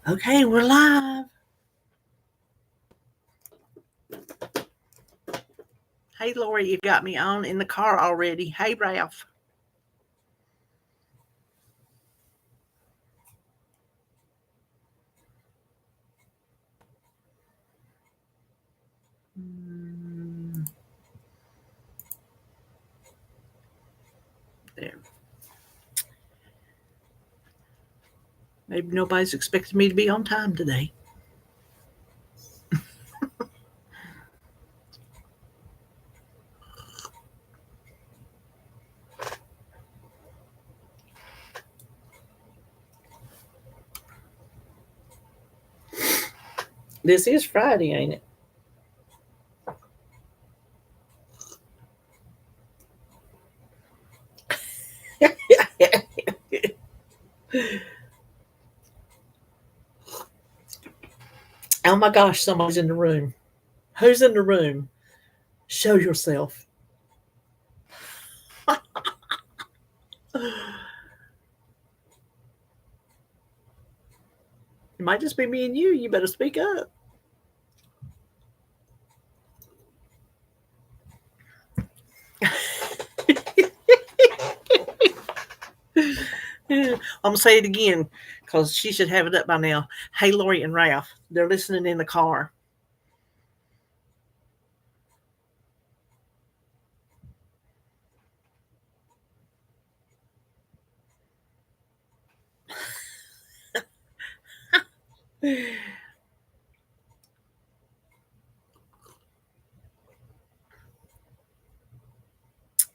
Okay, we're live. Hey, Lori, you got me on in the car already. Hey, Ralph. Mm, there. Maybe nobody's expecting me to be on time today. This is Friday, ain't it? Oh my gosh, somebody's in the room. Who's in the room? Show yourself. It might just be me and you. You better speak up. I'm going to say it again because she should have it up by now. Hey, Lori and Ralph. They're listening in the car.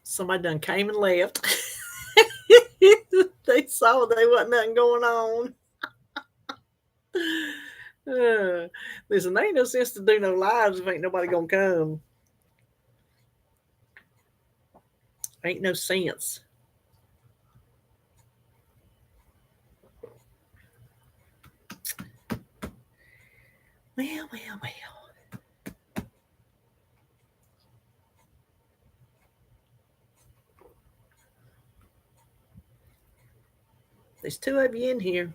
Somebody done came and left. They saw there wasn't nothing going on. Listen, there ain't no sense to do no lives if ain't nobody gonna come. Ain't no sense. Well. There's two of you in here.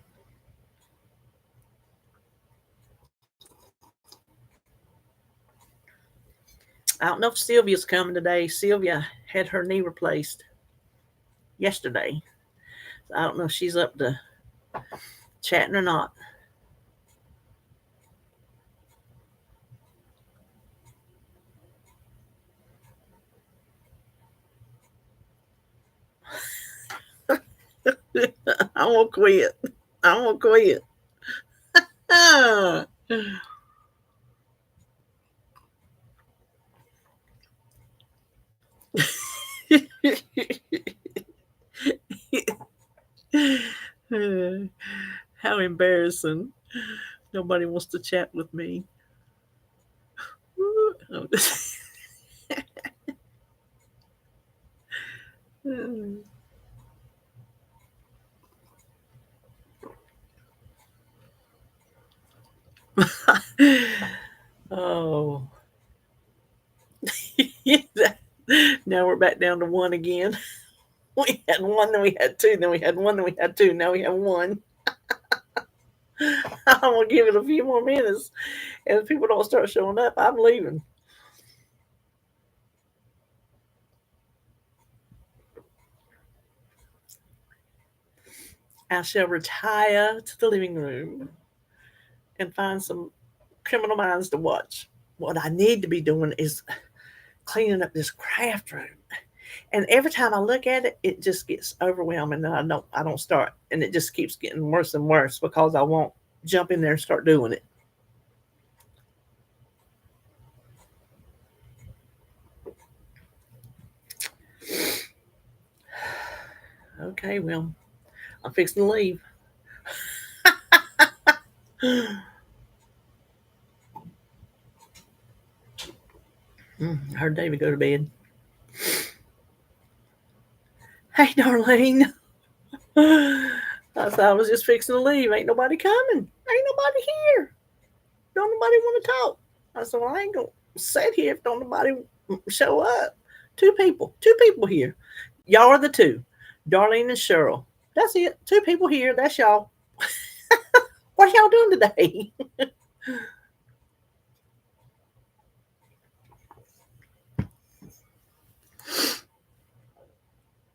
I don't know if Sylvia's coming today. Sylvia had her knee replaced yesterday. I don't know if she's up to chatting or not. I'm gonna quit. I'm gonna quit. Ah. How embarrassing. Nobody wants to chat with me. Oh. Now we're back down to one again. We had one, then we had two, then we had one, then we had two. Now we have one. I'm gonna give it a few more minutes, and if people don't start showing up, I'm leaving. I shall retire to the living room and find some Criminal Minds to watch. What I need to be doing is cleaning up this craft room. And every time I look at it, it just gets overwhelming, and I don't start, and it just keeps getting worse and worse because I won't jump in there and start doing it. Okay, well, I'm fixing to leave. I heard David go to bed. Hey, Darlene. I thought I was just fixing to leave. Ain't nobody coming. Ain't nobody here. Don't nobody want to talk. I said, well, I ain't going to sit here if don't nobody show up. Two people here. Y'all are the two. Darlene and Cheryl. That's it. Two people here. That's y'all. What y'all doing today?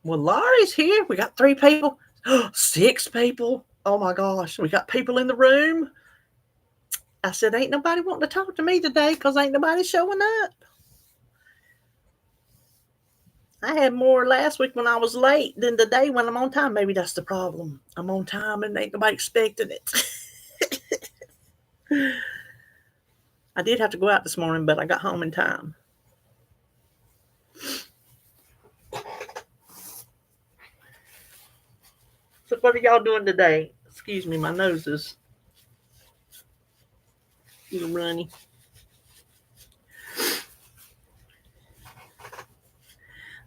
Well, Laurie's here. We got 3 people. 6 people. Oh my gosh. We got people in the room. I said, ain't nobody wanting to talk to me today because ain't nobody showing up. I had more last week when I was late than today when I'm on time. Maybe that's the problem. I'm on time and ain't nobody expecting it. I did have to go out this morning, but I got home in time. So what are y'all doing today? Excuse me, my nose is a little runny.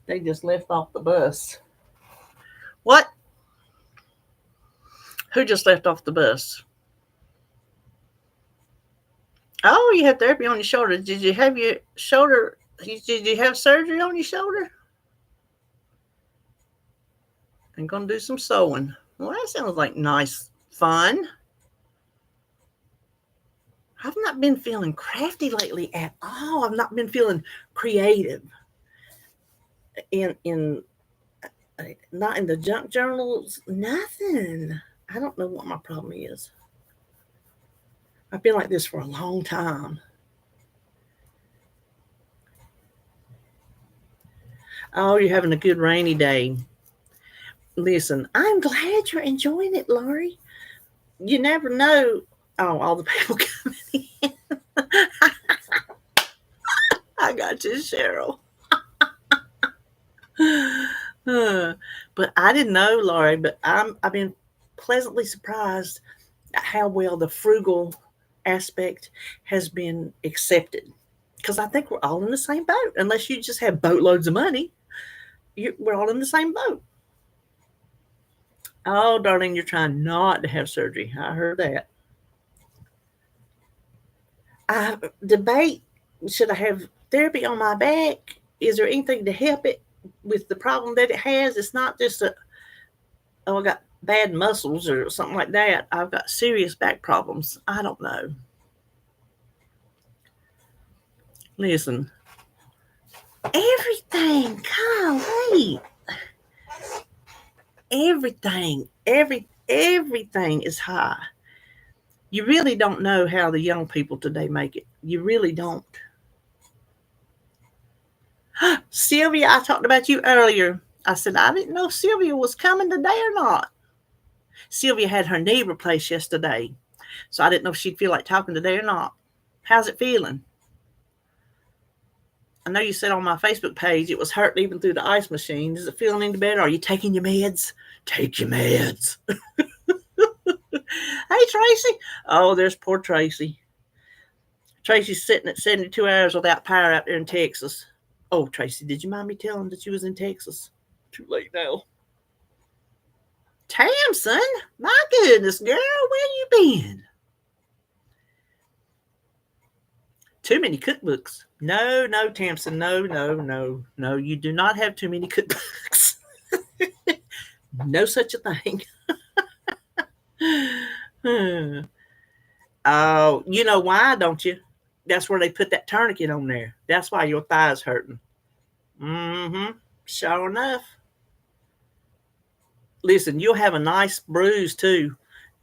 They just left off the bus. What? Who just left off the bus? Oh, you had therapy on your shoulder. Did you have your shoulder? Did you have surgery on your shoulder? I'm going to do some sewing. Well, that sounds like nice fun. I've not been feeling crafty lately at all. I've not been feeling creative. Not in the junk journals. Nothing. I don't know what my problem is. I've been like this for a long time. Oh, you're having a good rainy day. Listen, I'm glad you're enjoying it, Laurie. You never know. Oh, all the people coming in. I got you, Cheryl. But I didn't know, Laurie, but I've been pleasantly surprised at how well the frugal aspect has been accepted. Because I think we're all in the same boat. Unless you just have boatloads of money, we're all in the same boat. Oh, darling, you're trying not to have surgery. I heard that. I debate, should I have therapy on my back? Is there anything to help it with the problem that it has? It's not just I got bad muscles or something like that. I've got serious back problems. I don't know. Listen, everything, golly, everything is high. You really don't know how the young people today make it. You really don't. Sylvia, I talked about you earlier. I said, I didn't know Sylvia was coming today or not. Sylvia had her knee replaced yesterday, so I didn't know if she'd feel like talking today or not. How's it feeling? I know you said on my Facebook page it was hurting even through the ice machine. Is it feeling any better? Are you taking your meds? Take your meds. Hey, Tracy. Oh, there's poor Tracy. Tracy's sitting at 72 hours without power out there in Texas. Oh, Tracy, did you mind me telling that you was in Texas? Too late now. Tamson, my goodness, girl, where you been? Too many cookbooks. No, Tamson, no. You do not have too many cookbooks. No such a thing. Oh, you know why, don't you? That's where they put that tourniquet on there. That's why your thigh's hurting. Mm-hmm. Sure enough. Listen, you'll have a nice bruise too.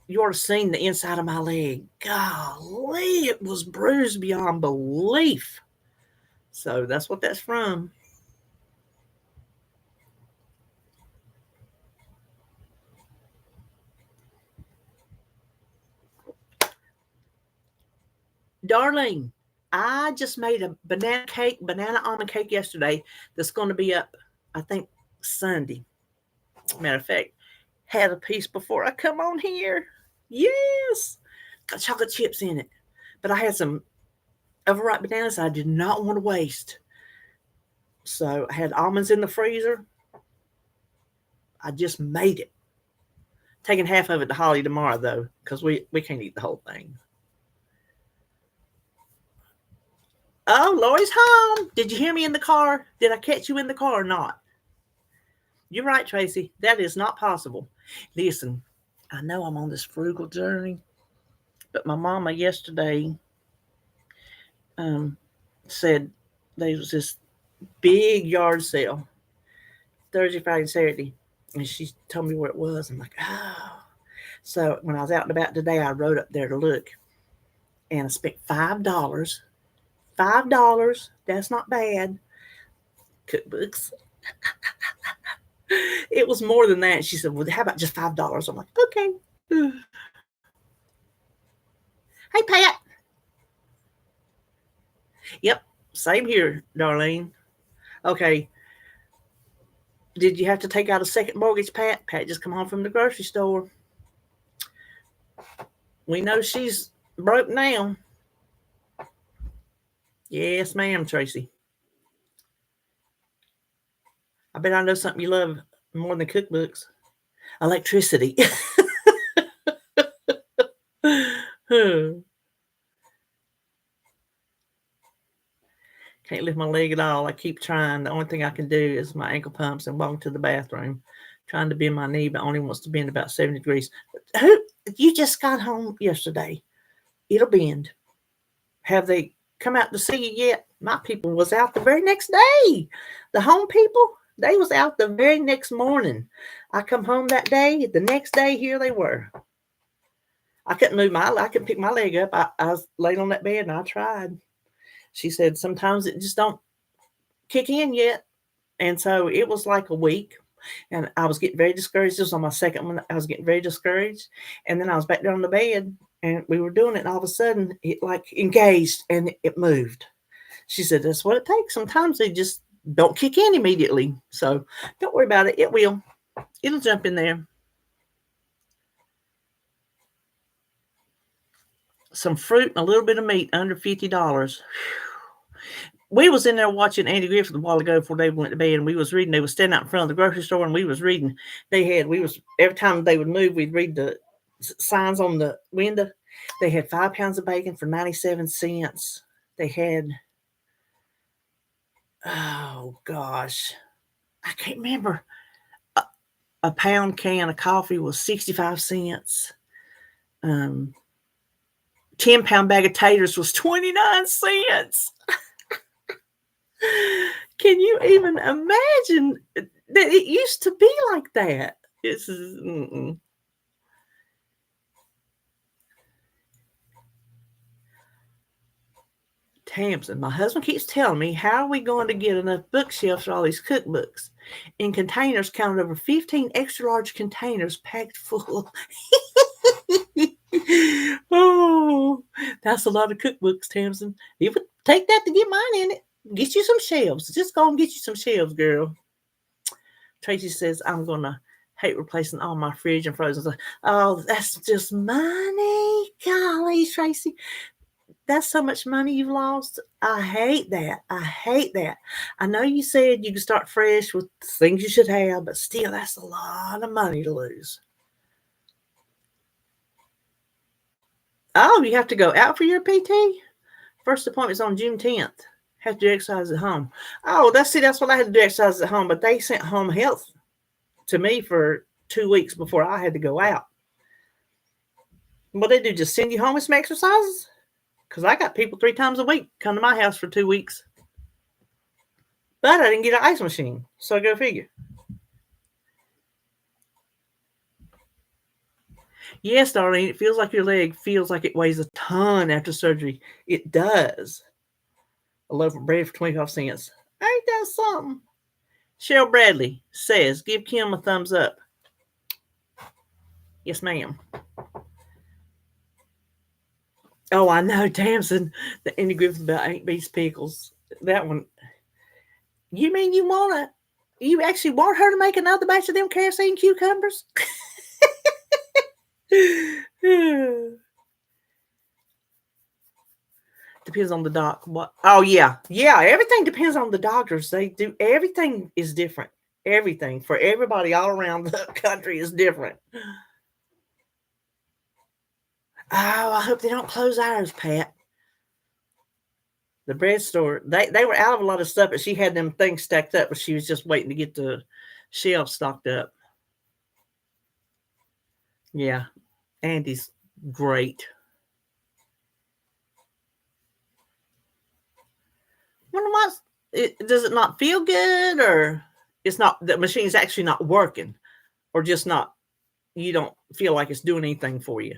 You ought to seen the inside of my leg. Golly, it was bruised beyond belief. So that's what that's from. Darling, I just made a banana almond cake yesterday that's going to be up, I think, Sunday. Matter of fact, had a piece before I come on here. Yes. Got chocolate chips in it. But I had some overripe bananas I did not want to waste. So I had almonds in the freezer. I just made it. Taking half of it to Holly tomorrow, though, because we can't eat the whole thing. Oh, Lori's home. Did you hear me in the car? Did I catch you in the car or not? You're right, Tracy. That is not possible. Listen, I know I'm on this frugal journey, But my mama yesterday said there was this big yard sale Thursday, Friday, and Saturday, and she told me where it was. I'm like, oh. So when I was out and about today, I rode up there to look, and I spent $5. $5. That's not bad. Cookbooks. It was more than that. She said, "Well, how about just $5?" I'm like, "Okay." Hey, Pat. Yep, same here, Darlene. Okay. Did you have to take out a second mortgage, Pat? Pat just come home from the grocery store. We know she's broke now. Yes, ma'am, Tracy. I bet I know something you love more than cookbooks. Electricity. Can't lift my leg at all. I keep trying. The only thing I can do is my ankle pumps and walk to the bathroom. Trying to bend my knee, but only wants to bend about 70 degrees. Who? You just got home yesterday. It'll bend. Have they come out to see you yet? My people was out the very next day. The home people, they was out the very next morning. I come home that day. The next day, here they were. I couldn't pick my leg up. I was laying on that bed and I tried. She said sometimes it just don't kick in yet. And so it was like a week. And I was getting very discouraged. This was on my second one. I was getting very discouraged. And then I was back down on the bed and we were doing it. And all of a sudden it like engaged and it moved. She said, that's what it takes. Sometimes they just don't kick in immediately. So don't worry about it. It will. It'll jump in there. Some fruit and a little bit of meat under $50. We was in there watching Andy Griffith a while ago before they went to bed, and we was reading. They was standing out in front of the grocery store, and we was reading. Every time they would move, we'd read the signs on the window. They had 5 pounds of bacon for 97 cents. They had, oh gosh, I can't remember. A pound can of coffee was 65 cents. 10-pound bag of taters was 29 cents. Can you even imagine that it used to be like that? This is Tamsin, my husband keeps telling me, how are we going to get enough bookshelves for all these cookbooks? In containers, counted over 15 extra large containers packed full. Oh, that's a lot of cookbooks, Tamsin. It would take that to get mine in it. Get you some shelves. Just go and get you some shelves, girl. Tracy says, I'm going to hate replacing all my fridge and frozen. Oh, that's just money. Golly, Tracy. That's so much money you've lost. I hate that. I hate that. I know you said you could start fresh with things you should have, but still, that's a lot of money to lose. Oh, you have to go out for your PT? First appointment's on June 10th. Have to do exercise at home. Oh, that's what I had to do exercise at home, but they sent home health to me for 2 weeks before I had to go out. What they do, just send you home with some exercises? Because I got people 3 times a week come to my house for 2 weeks. But I didn't get an ice machine, so go figure. Yes, Darlene, it feels like your leg feels like it weighs a ton after surgery. It does. A loaf of bread for 25 cents. Ain't that something? Cheryl Bradley says, give Kim a thumbs up. Yes, ma'am. Oh, I know, Tamsin. The Andy Griffith about Ain't Beast Pickles. That one. You mean you actually want her to make another batch of them KFC and cucumbers? Depends on the doc. What? Oh yeah. Everything depends on the doctors. They do. Everything is different. Everything for everybody all around the country is different. Oh, I hope they don't close ours, Pat. The bread store. They were out of a lot of stuff, but she had them things stacked up, but she was just waiting to get the shelves stocked up. Yeah, Andy's great. Wonder why does it not feel good, or it's not the machine's actually not working, or just not you don't feel like it's doing anything for you.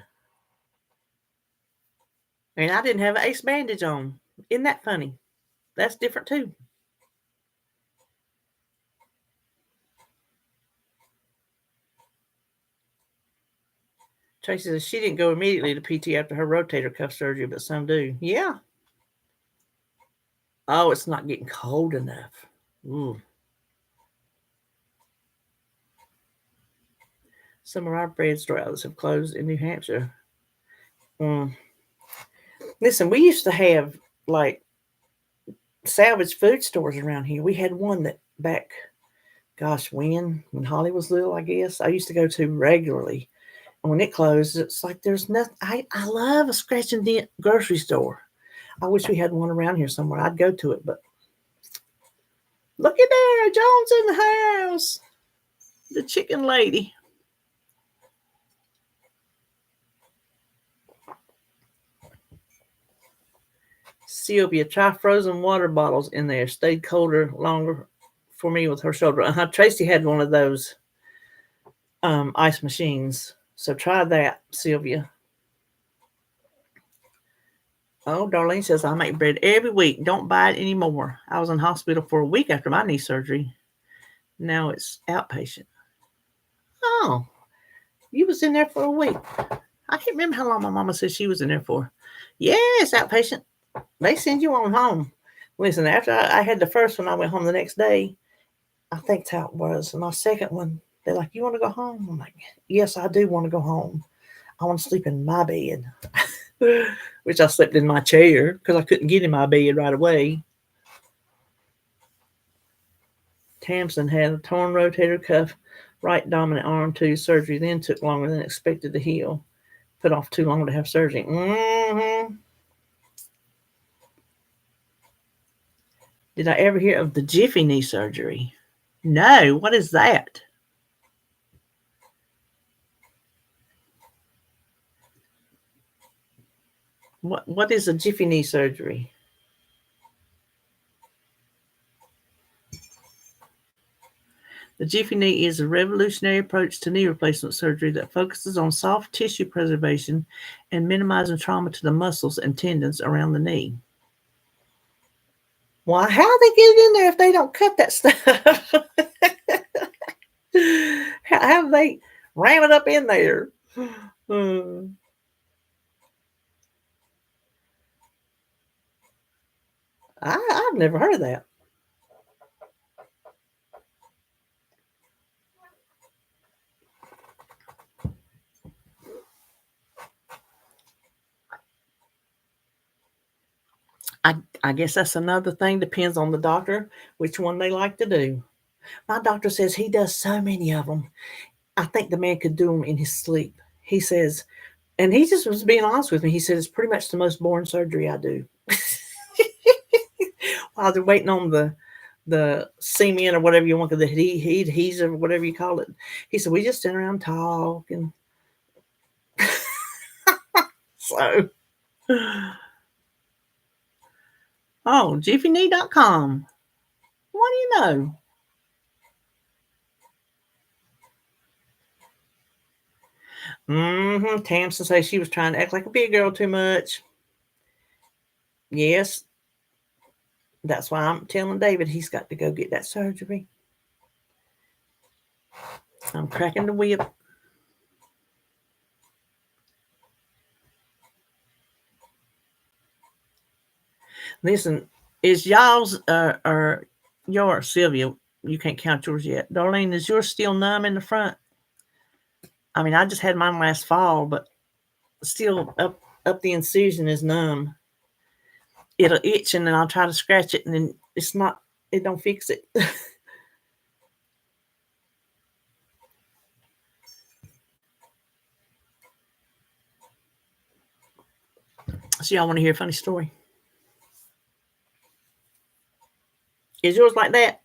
And I didn't have an ace bandage on. Isn't that funny? That's different too. Tracy says she didn't go immediately to PT after her rotator cuff surgery, but some do. Yeah. Oh, it's not getting cold enough. Ooh. Some of our bread store outlets have closed in New Hampshire. Mm. Listen, we used to have like salvage food stores around here. We had one that back, gosh, when Holly was little, I guess, I used to go to regularly. And when it closed, it's like there's nothing. I love a scratch and dent grocery store. I wish we had one around here somewhere. I'd go to it, but look at there, Jones in the house. The chicken lady. Sylvia, try frozen water bottles in there. Stayed colder longer for me with her shoulder. Tracy had one of those ice machines. So try that, Sylvia. Oh, Darlene says, I make bread every week. Don't buy it anymore. I was in hospital for a week after my knee surgery. Now it's outpatient. Oh, you was in there for a week. I can't remember how long my mama said she was in there for. Yes, outpatient. They send you on home. Listen, after I had the first one, I went home the next day. I think that's how it was. And my second one, they're like, you want to go home? I'm like, yes, I do want to go home. I want to sleep in my bed. Which I slept in my chair because I couldn't get in my bed right away. Tamsin had a torn rotator cuff, right dominant arm too. Surgery then took longer than expected to heal. Put off too long to have surgery. Mm-hmm. Did I ever hear of the Jiffy knee surgery? No. What is that? What is a Jiffy knee surgery? The Jiffy knee is a revolutionary approach to knee replacement surgery that focuses on soft tissue preservation and minimizing trauma to the muscles and tendons around the knee. Why? How do they get it in there if they don't cut that stuff? How do they ram it up in there? I've never heard of that. I guess that's another thing. Depends on the doctor, which one they like to do. My doctor says he does so many of them. I think the man could do them in his sleep. He says, and he just was being honest with me. He said it's pretty much the most boring surgery I do. While they're waiting on the cement or whatever you want, the adhesive or whatever you call it. He said we just sit around and talk and so. Oh, jiffyknee.com. What do you know? Mm-hmm. Tamsin says she was trying to act like a big girl too much. Yes. That's why I'm telling David he's got to go get that surgery. I'm cracking the whip. Listen, is y'all's or your Sylvia? You can't count yours yet. Darlene, is yours still numb in the front? I mean, I just had mine last fall, but still up the incision is numb. It'll itch, and then I'll try to scratch it, and then it's not. It don't fix it. So y'all want to hear a funny story? Is yours like that?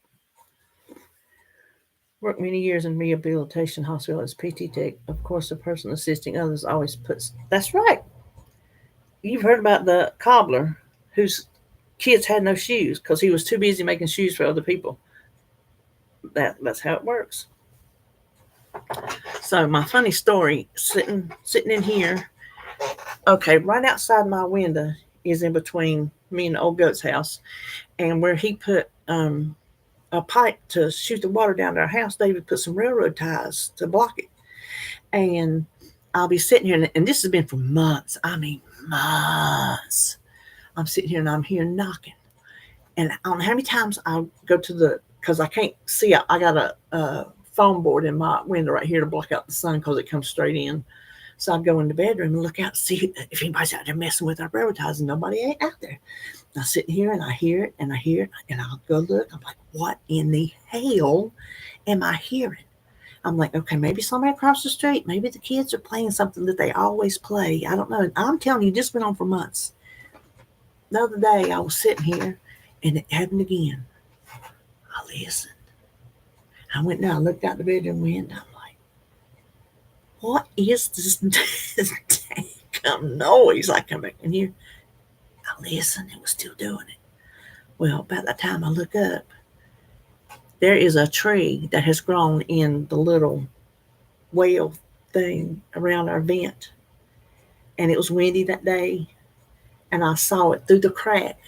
Worked many years in rehabilitation hospital as PT tech. Of course, the person assisting others always puts. That's right. You've heard about the cobbler who's kids had no shoes because he was too busy making shoes for other people. That's how it works. So my funny story, sitting in here, okay, right outside my window is in between me and the old goat's house, and where he put a pipe to shoot the water down to our house, David put some railroad ties to block it. And I'll be sitting here, and this has been for months. I mean, months. I'm sitting here and I'm here knocking. And I don't know how many times I'll go to because I can't see. I got a foam board in my window right here to block out the sun because it comes straight in. So I'd go in the bedroom and look out to see if anybody's out there messing with our railroad ties, and nobody ain't out there. I sit here and I hear it and I hear it, and I'll go look. I'm like, what in the hell am I hearing? I'm like, okay, maybe somebody across the street, maybe the kids are playing something that they always play. I don't know. And I'm telling you, this went on for months. The other day, I was sitting here, and it happened again. I listened. I went down, I looked out the bedroom window. I'm like, what is this damn noise? I come back in here. I listened. It was still doing it. Well, about the time I look up, there is a tree that has grown in the little well thing around our vent. And it was windy that day. And I saw it through the crack,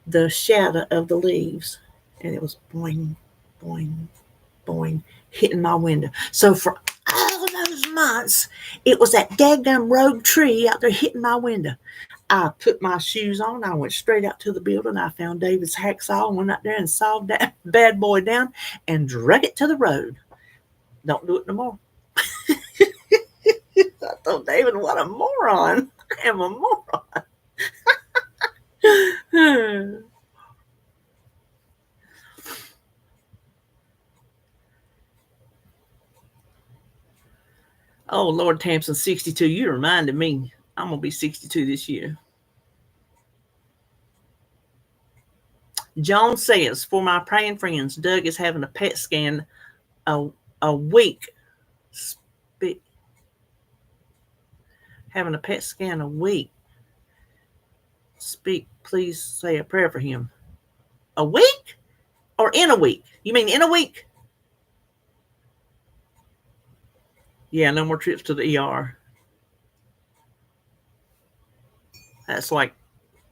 the shadow of the leaves. And it was boing, boing, boing, hitting my window. So for all those months, it was that daggum rogue tree out there hitting my window. I put my shoes on. I went straight out to the building. I found David's hacksaw and went out there and sawed that bad boy down and drug it to the road. Don't do it no more. I thought, David, what a moron. I am a moron. Oh, Lord Tamson, 62. You reminded me. I'm going to be 62 this year. Joan says, for my praying friends, Doug is having a PET scan a week. Having a PET scan a week. Speak, please say a prayer for him. A week? Or in a week? You mean in a week? Yeah, no more trips to the ER. That's like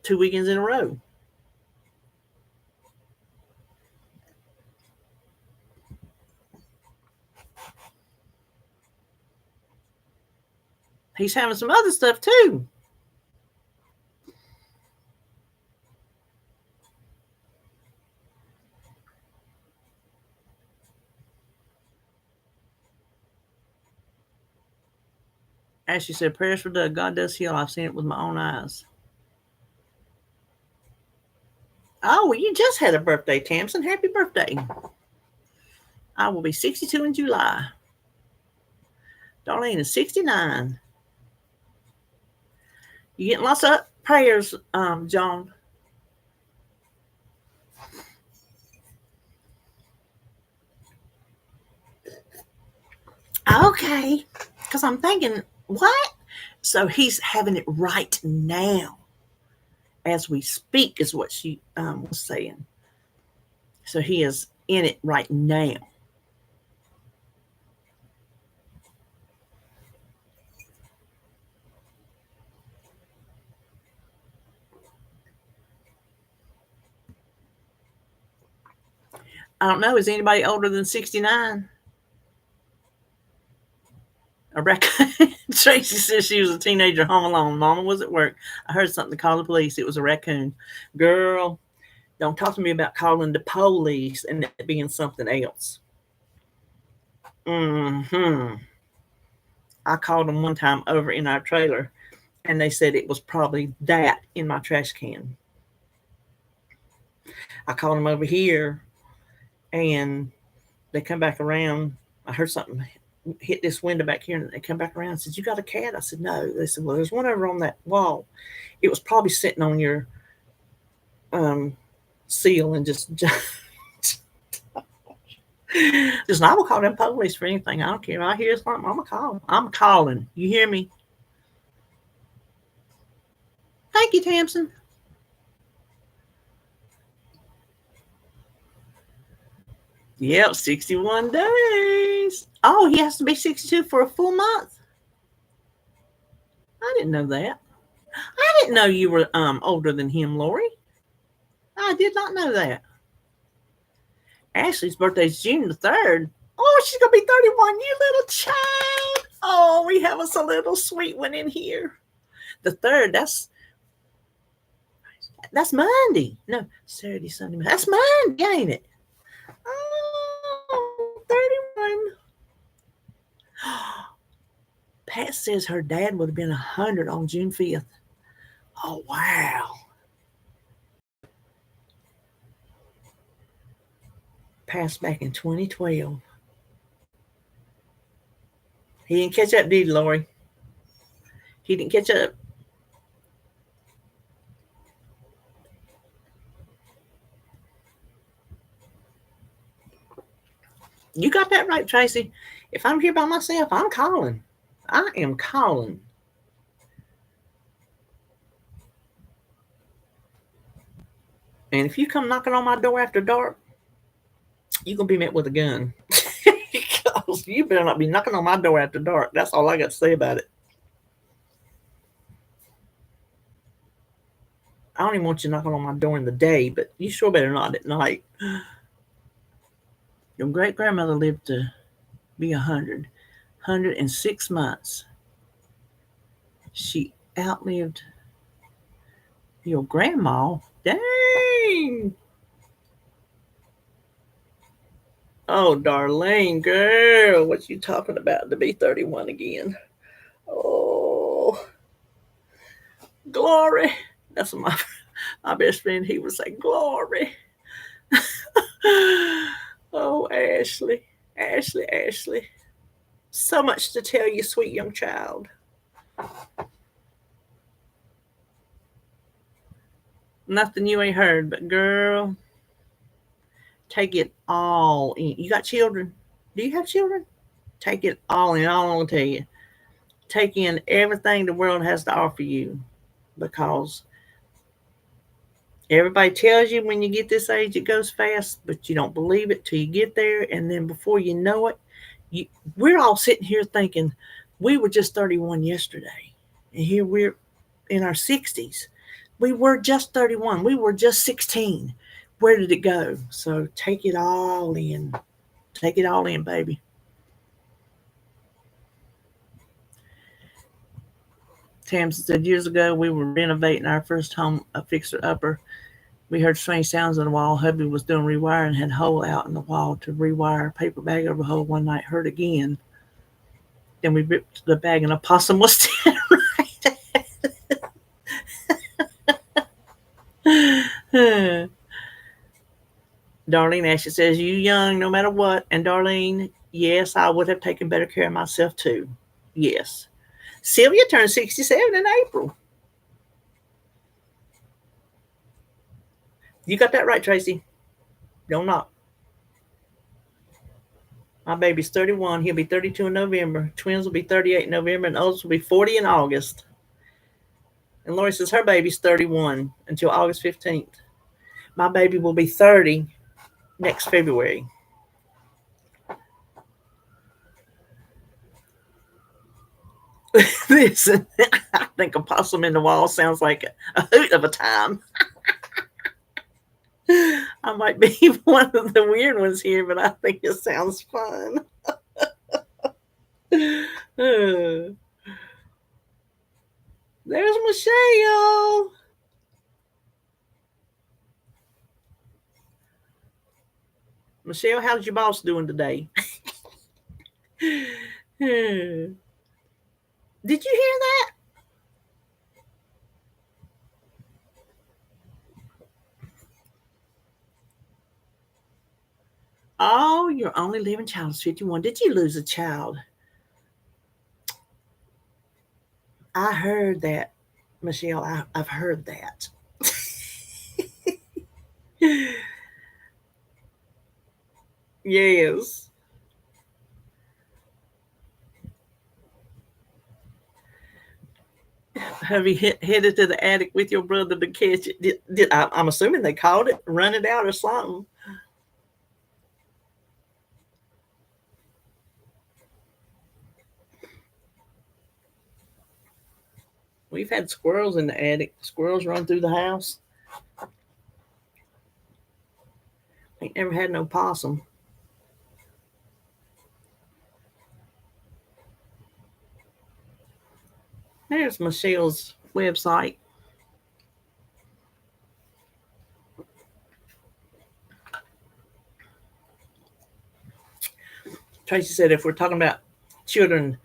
2 weekends in a row. He's having some other stuff too. As she said, prayers for Doug. God does heal. I've seen it with my own eyes. Oh, well, you just had a birthday, Tamson. Happy birthday. I will be 62 in July. Darlene is 69. You getting lots of prayers, John? Okay. Because I'm thinking, what? So he's having it right now. As we speak, is what she was saying. So he is in it right now. I don't know. Is anybody older than 69? A raccoon. Tracy says she was a teenager home alone. Mama was at work. I heard something to call the police. It was a raccoon. Girl, don't talk to me about calling the police and it being something else. I called them one time over in our trailer, and they said it was probably that in my trash can. I called them over here, and they come back around. I heard something hit this window back here, and they come back around and said, you got a cat? I said, no. They said, well, there's one over on that wall. It was probably sitting on your seal and just I will call them police for anything. I don't care. I hear something, I'm gonna call. I'm calling. You hear me? Thank you, Tamson. Yep, 61 days. Oh, he has to be 62 for a full month. I didn't know that. I didn't know you were older than him, Lori. I did not know that. Ashley's birthday's June the 3rd. Oh, she's going to be 31, you little child. Oh, we have us a little sweet one in here. The 3rd, that's Monday. No, Saturday, Sunday. That's Monday, ain't it? Oh, 31. Pat says her dad would have been 100 on June 5th. Oh, wow. Passed back in 2012. He didn't catch up, did he, Lori? He didn't catch up. You got that right, Tracy. If I'm here by myself, I'm calling. I am calling. And if you come knocking on my door after dark, you're going to be met with a gun. Because you better not be knocking on my door after dark. That's all I got to say about it. I don't even want you knocking on my door in the day, but you sure better not at night. Your great-grandmother lived to be 106 months. She outlived your grandma. Dang! Oh, Darlene, girl, what you talking about to be 31 again? Oh, glory. That's what my best friend, he would say, glory. Oh, Ashley, Ashley, Ashley. So much to tell you, sweet young child. Nothing you ain't heard, but girl, take it all in. You got children? Do you have children? Take it all in. All I'm going to tell you. Take in everything the world has to offer you, because everybody tells you when you get this age it goes fast, but you don't believe it till you get there, and then before you know it, we're all sitting here thinking we were just 31 yesterday, and here we're in our 60s. We were just 31. We were just 16. Where did it go? So take it all in. Take it all in, baby. Tamsin said, years ago we were renovating our first home, a fixer-upper. We heard strange sounds in the wall. Hubby was doing rewiring and had a hole out in the wall to rewire. A paper bag over the hole. One night, heard again. Then we ripped the bag and a possum was standing right. Darlene Ashley says, you young no matter what. And Darlene, yes, I would have taken better care of myself too. Yes. Sylvia turned 67 in April. You got that right, Tracy. Don't knock. My baby's 31. He'll be 32 in November. Twins will be 38 in November, and oldest will be 40 in August. And Lori says her baby's 31 until August 15th. My baby will be 30 next February. Listen, I think a possum in the wall sounds like a hoot of a time. I might be one of the weird ones here, but I think it sounds fun. There's Michelle. Michelle, how's your boss doing today? Did you hear that? Oh, your only living child is 51. Did you lose a child? I heard that, Michelle. I've heard that. Yes. Have you headed to the attic with your brother to catch it? I'm assuming they caught it, run it out, or something. We've had squirrels in the attic. Squirrels run through the house. Ain't never had no possum. There's Michelle's website. Tracy said if we're talking about children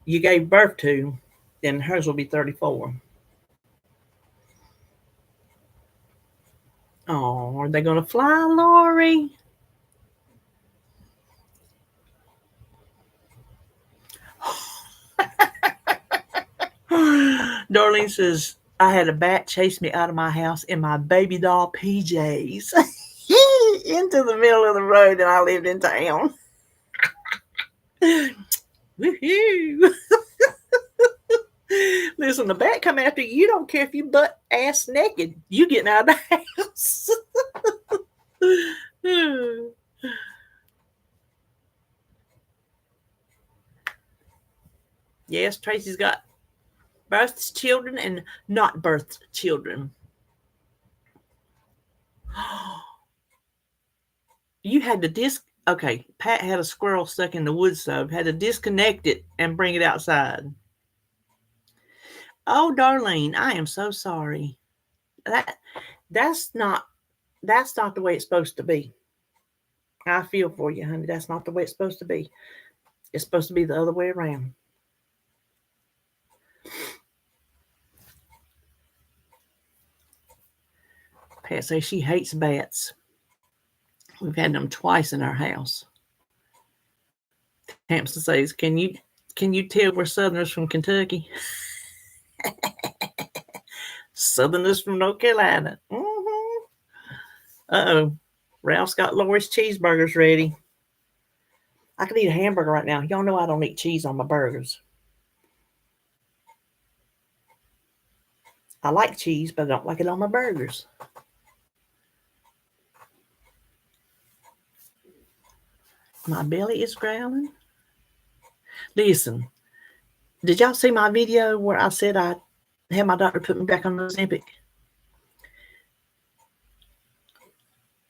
you gave birth to, then hers will be 34. Oh, are they going to fly, Lori? Darlene says, I had a bat chase me out of my house in my baby doll PJs into the middle of the road, and I lived in town. Woohoo! Listen, the bat come after you. You don't care if you butt ass naked. You getting out of the house. Yes, Tracy's got birthed children and not birthed children. You had to okay, Pat had a squirrel stuck in the wood stove, had to disconnect it and bring it outside. Oh, Darlene, I am so sorry. That's not the way it's supposed to be. I feel for you, honey. That's not the way it's supposed to be. It's supposed to be the other way around. Pat says she hates bats. We've had them twice in our house. Hampson says, "Can you tell we're Southerners from Kentucky? Southerners from North Carolina." Uh-oh. Ralph's got Lori's cheeseburgers ready. I could eat a hamburger right now. Y'all know I don't eat cheese on my burgers. I like cheese, but I don't like it on my burgers. My belly is growling. Listen, did y'all see my video where I said I had my doctor put me back on Ozempic?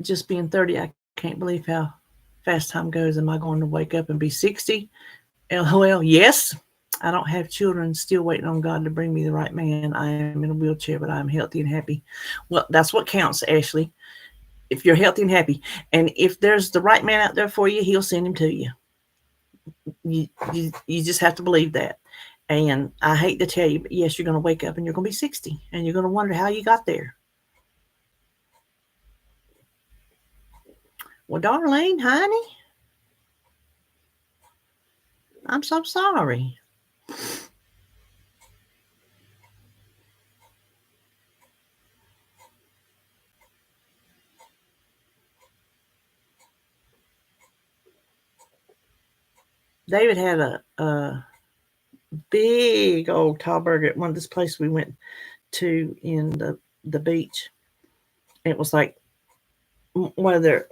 Just being 30, I can't believe how fast time goes. Am I going to wake up and be 60? LOL, yes. I don't have children, still waiting on God to bring me the right man. I am in a wheelchair, but I'm healthy and happy. Well, that's what counts, Ashley. If you're healthy and happy. And if there's the right man out there for you, he'll send him to you. You just have to believe that. And I hate to tell you, but yes, you're going to wake up and you're going to be 60. And you're going to wonder how you got there. Well, Darlene, honey, I'm so sorry. David had a big old tall burger at one of this place we went to in the beach. It was like one of their,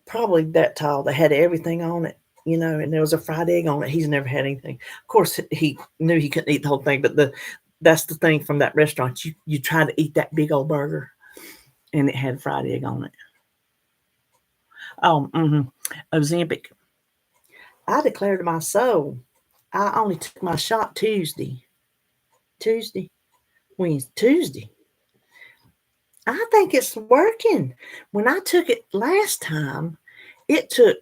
probably that tall. They had everything on it, and there was a fried egg on it. He's never had anything. Of course, he knew he couldn't eat the whole thing, but that's the thing from that restaurant. You try to eat that big old burger, and it had fried egg on it. Oh, Ozempic. I declared to my soul, I only took my shot Tuesday. Wednesday, Tuesday. I think it's working. When I took it last time, it took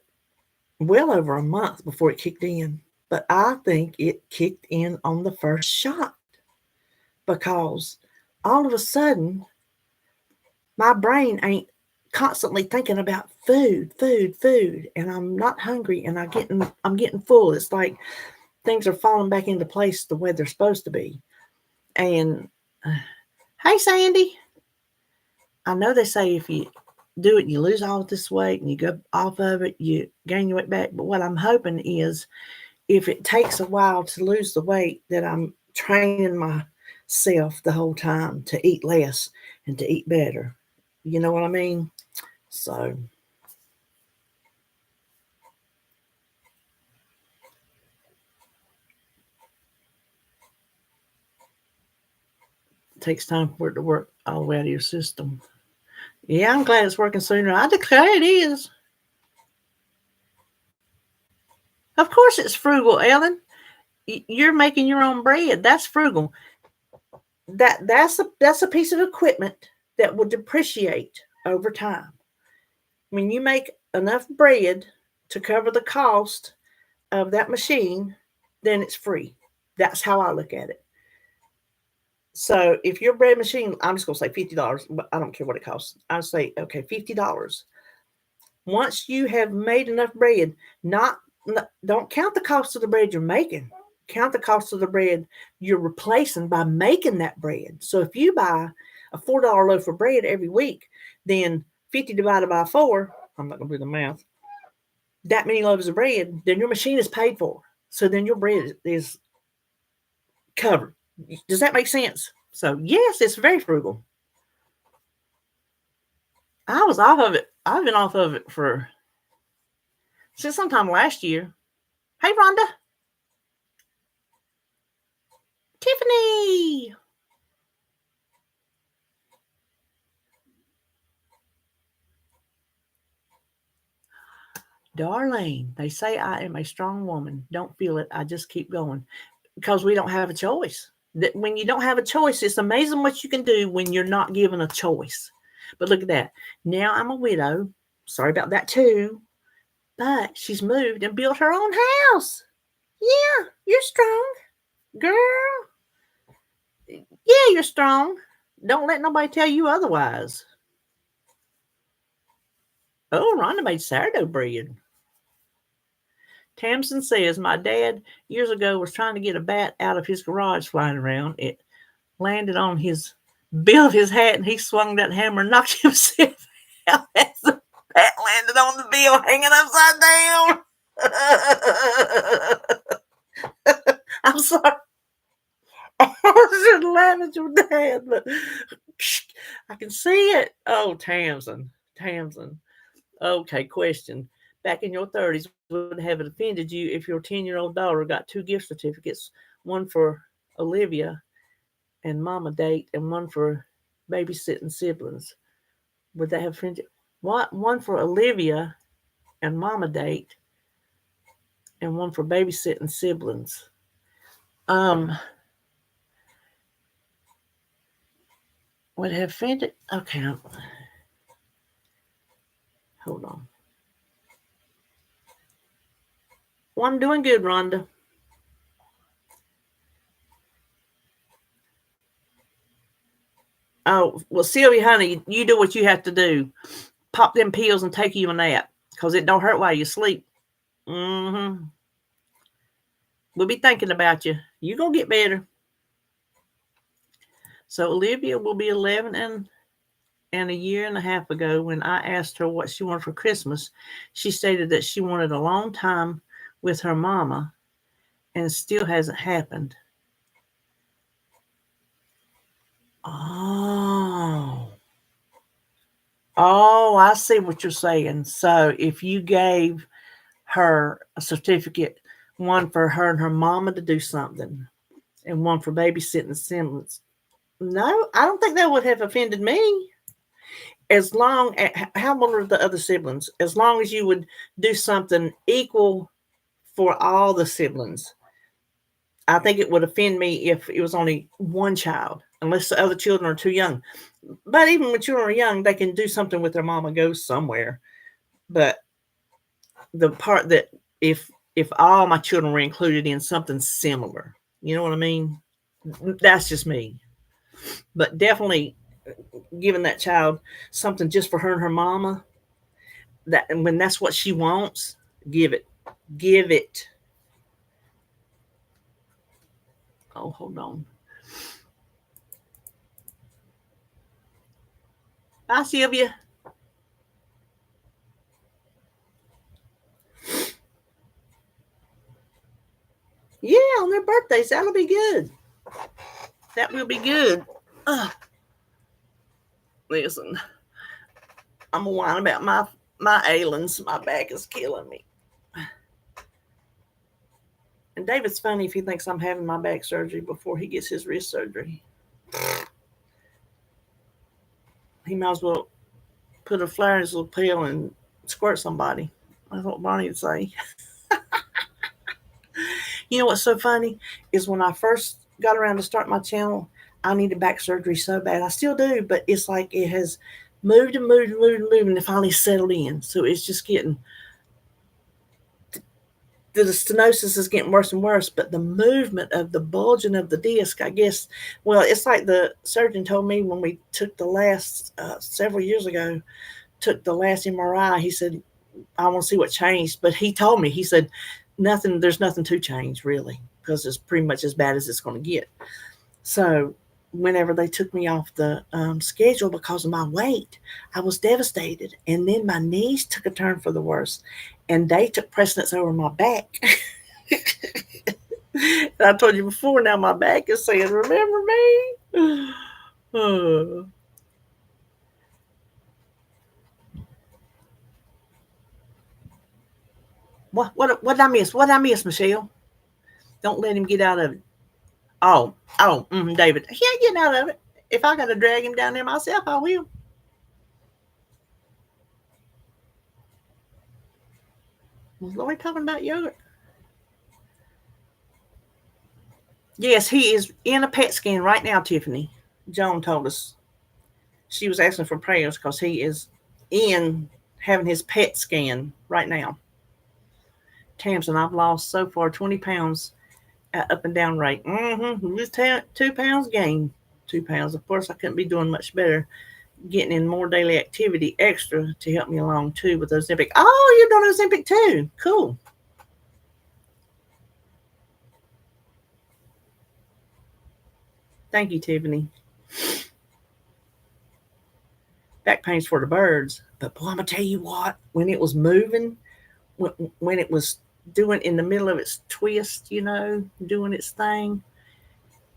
well over a month before it kicked in. But I think it kicked in on the first shot because all of a sudden, my brain ain't constantly thinking about food, and I'm not hungry, and I'm getting full. It's like things are falling back into place the way they're supposed to be. And hey, Sandy, I know they say if you do it, you lose all this weight, and you go off of it, you gain your weight back. But what I'm hoping is, if it takes a while to lose the weight, that I'm training myself the whole time to eat less and to eat better. You know what I mean? So takes time for it to work all the way out of your system. Yeah, I'm glad it's working sooner. I declare it is. Of course it's frugal, Ellen. You're making your own bread. That's frugal. That's a piece of equipment that will depreciate over time. When you make enough bread to cover the cost of that machine, then it's free. That's how I look at it. So if your bread machine, I'm just gonna say $50, but I don't care what it costs. I'll say, okay, $50. Once you have made enough bread, not don't count the cost of the bread you're making. Count the cost of the bread you're replacing by making that bread. So if you buy a $4 loaf of bread every week, then 50 divided by 4, I'm not gonna do the math, that many loaves of bread, then your machine is paid for. So then your bread is covered. Does that make sense? So yes, it's very frugal. I was off of it. I've been off of it for since sometime last year. Hey, Rhonda. Tiffany. Darlene, they say I am a strong woman. Don't feel it. I just keep going because we don't have a choice. That when you don't have a choice, it's amazing what you can do when you're not given a choice. But look at that. Now I'm a widow. Sorry about that too. But she's moved and built her own house. Yeah, you're strong, girl. Yeah, you're strong. Don't let nobody tell you otherwise. Oh, Rhonda made sourdough bread. Tamsin says, my dad years ago was trying to get a bat out of his garage flying around. It landed on his bill of his hat, and he swung that hammer and knocked himself out as the bat landed on the bill, hanging upside down. I'm sorry. I shouldn't laugh at your dad, but I can see it. Oh, Tamsin. Tamsin. Okay, question. Back in your 30s, would have it offended you if your 10-year-old daughter got 2 gift certificates, one for Olivia and mama date, and one for babysitting siblings? Would that have offended? What? One for Olivia and mama date, and one for babysitting siblings. Um, would have offended? Okay, hold on. Well, I'm doing good, Rhonda. Oh, well, Sylvia, honey, you do what you have to do. Pop them pills and take you a nap because it don't hurt while you sleep. Mm-hmm. We'll be thinking about you. You gonna get better. So Olivia will be 11 and a year and a half ago when I asked her what she wanted for Christmas, she stated that she wanted a long time with her mama and it still hasn't happened. Oh. Oh, I see what you're saying. So if you gave her a certificate, one for her and her mama to do something, and one for babysitting siblings. No, I don't think that would have offended me. As long as how old are the other siblings? As long as you would do something equal for all the siblings. I think it would offend me if it was only one child, unless the other children are too young. But even when children are young, they can do something with their mama, go somewhere. But the part that if all my children were included in something similar, you know what I mean? That's just me. But definitely giving that child something just for her and her mama, that and when that's what she wants, give it. Give it. Oh, hold on. Bye, Sylvia. Yeah, on their birthdays. That'll be good. That will be good. Listen, I'm gonna whine about my ailings. My back is killing me. And David's funny if he thinks I'm having my back surgery before he gets his wrist surgery. he might as well put a flower in his little pail and squirt somebody. That's what Bonnie would say. You know what's so funny is when I first got around to start my channel, I needed back surgery so bad. I still do, but it's like it has moved and moved and moved and moved, and it finally settled in. So it's just getting the stenosis is getting worse and worse, but the movement of the bulging of the disc, I guess, well, it's like the surgeon told me when we took the last, several years ago, took the last MRI. He said, I want to see what changed. But he told me, he said, nothing, there's nothing to change really, because it's pretty much as bad as it's going to get. So whenever they took me off the schedule because of my weight, I was devastated. And then my knees took a turn for the worse, and they took precedence over my back. And I told you before, now my back is saying, remember me? What did I miss? What did I miss, Michelle? Don't let him get out of it. David. He ain't getting out of it. If I got to drag him down there myself, I will. Was Lori talking about yogurt? Yes, he is in a PET scan right now, Tiffany. Joan told us. She was asking for prayers because he is in having his PET scan right now. Tamsin, I've lost so far 20 pounds at up and down rate. Just 2 pounds gained. 2 pounds. Of course, I couldn't be doing much better getting in more daily activity extra to help me along too with Ozempic. Oh, you're doing Ozempic too. Cool. Thank you, Tiffany. Back pain's for the birds. But boy, I'm going to tell you what, when it was moving, when it was doing in the middle of its twist, doing its thing,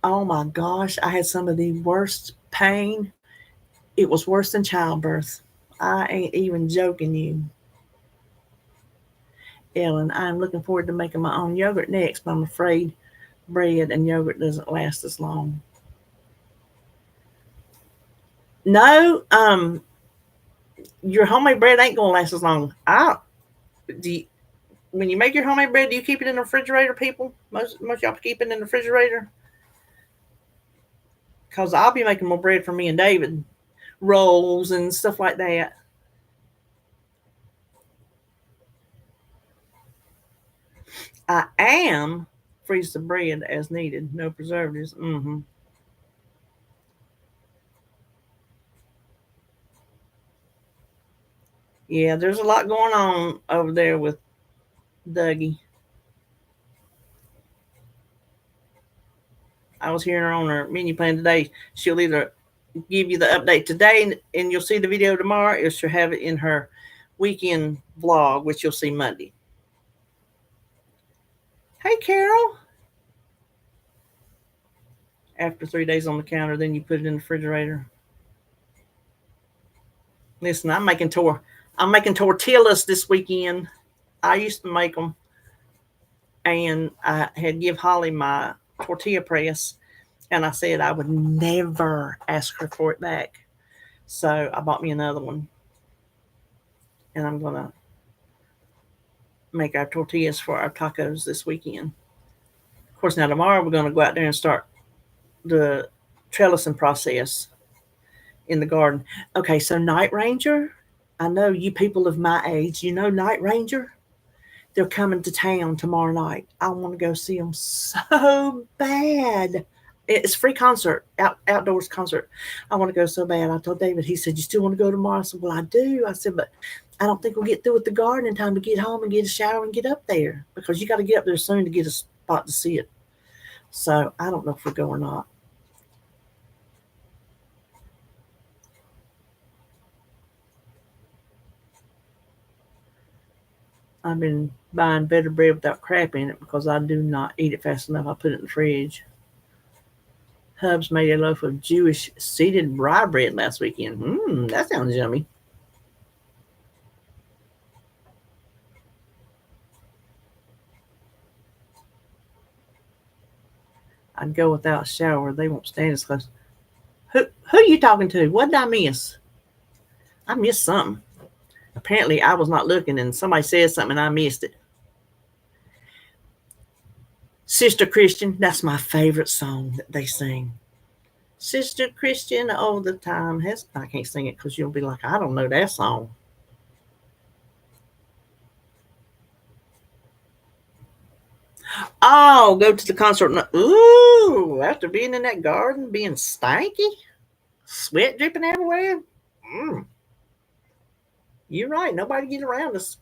oh my gosh, I had some of the worst pain. It was worse than childbirth. I ain't even joking you. Ellen, I'm looking forward to making my own yogurt next, but I'm afraid bread and yogurt doesn't last as long. No, your homemade bread ain't gonna last as long. When you make your homemade bread, do you keep it in the refrigerator, people? Most y'all keep it in the refrigerator? Because I'll be making more bread for me and David. Rolls and stuff like that. I am freeze the bread as needed. No preservatives. Yeah, there's a lot going on over there with Dougie. I was hearing her on her menu plan today. She'll either give you the update today and you'll see the video tomorrow, or she'll have it in her weekend vlog, which you'll see Monday. Hey, Carol. After 3 days on the counter, then you put it in the refrigerator. Listen, I'm making tortillas this weekend. I used to make them, and I had give Holly my tortilla press, and I said I would never ask her for it back. So I bought me another one, and I'm gonna make our tortillas for our tacos this weekend. Of course, now tomorrow we're gonna go out there and start the trellising process in the garden. Okay, so Night Ranger, I know you people of my age, Night Ranger? They're coming to town tomorrow night. I want to go see them so bad. It's a free concert, outdoors concert. I want to go so bad. I told David, he said, you still want to go tomorrow? I said, well, I do. I said, but I don't think we'll get through with the garden in time to get home and get a shower and get up there, because you got to get up there soon to get a spot to see it. So I don't know if we'll go or not. I've been buying better bread without crap in it because I do not eat it fast enough. I put it in the fridge. Hubs made a loaf of Jewish seeded rye bread last weekend. That sounds yummy. I'd go without a shower. They won't stand as close. Who are you talking to? What did I miss? I missed something. Apparently, I was not looking, and somebody said something, and I missed it. Sister Christian, that's my favorite song that they sing. Sister Christian, all the time. I can't sing it because you'll be like, I don't know that song. Oh, go to the concert. Ooh, after being in that garden, being stanky, sweat dripping everywhere. Mm, you're right. Nobody get around us.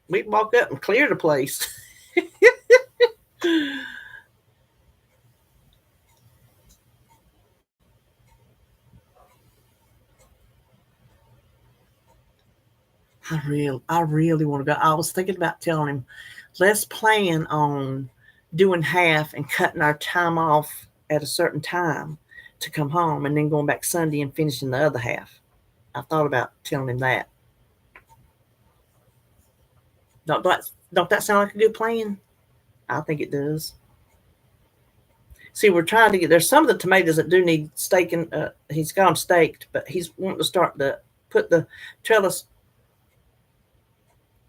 We walk up and clear the place. I really want to go. I was thinking about telling him, let's plan on doing half and cutting our time off at a certain time to come home, and then going back Sunday and finishing the other half. I thought about telling him that. Don't that sound like a good plan? I think it does. See, we're trying to get there's some of the tomatoes that do need staking. He's got them staked, but he's wanting to start to put the trellis.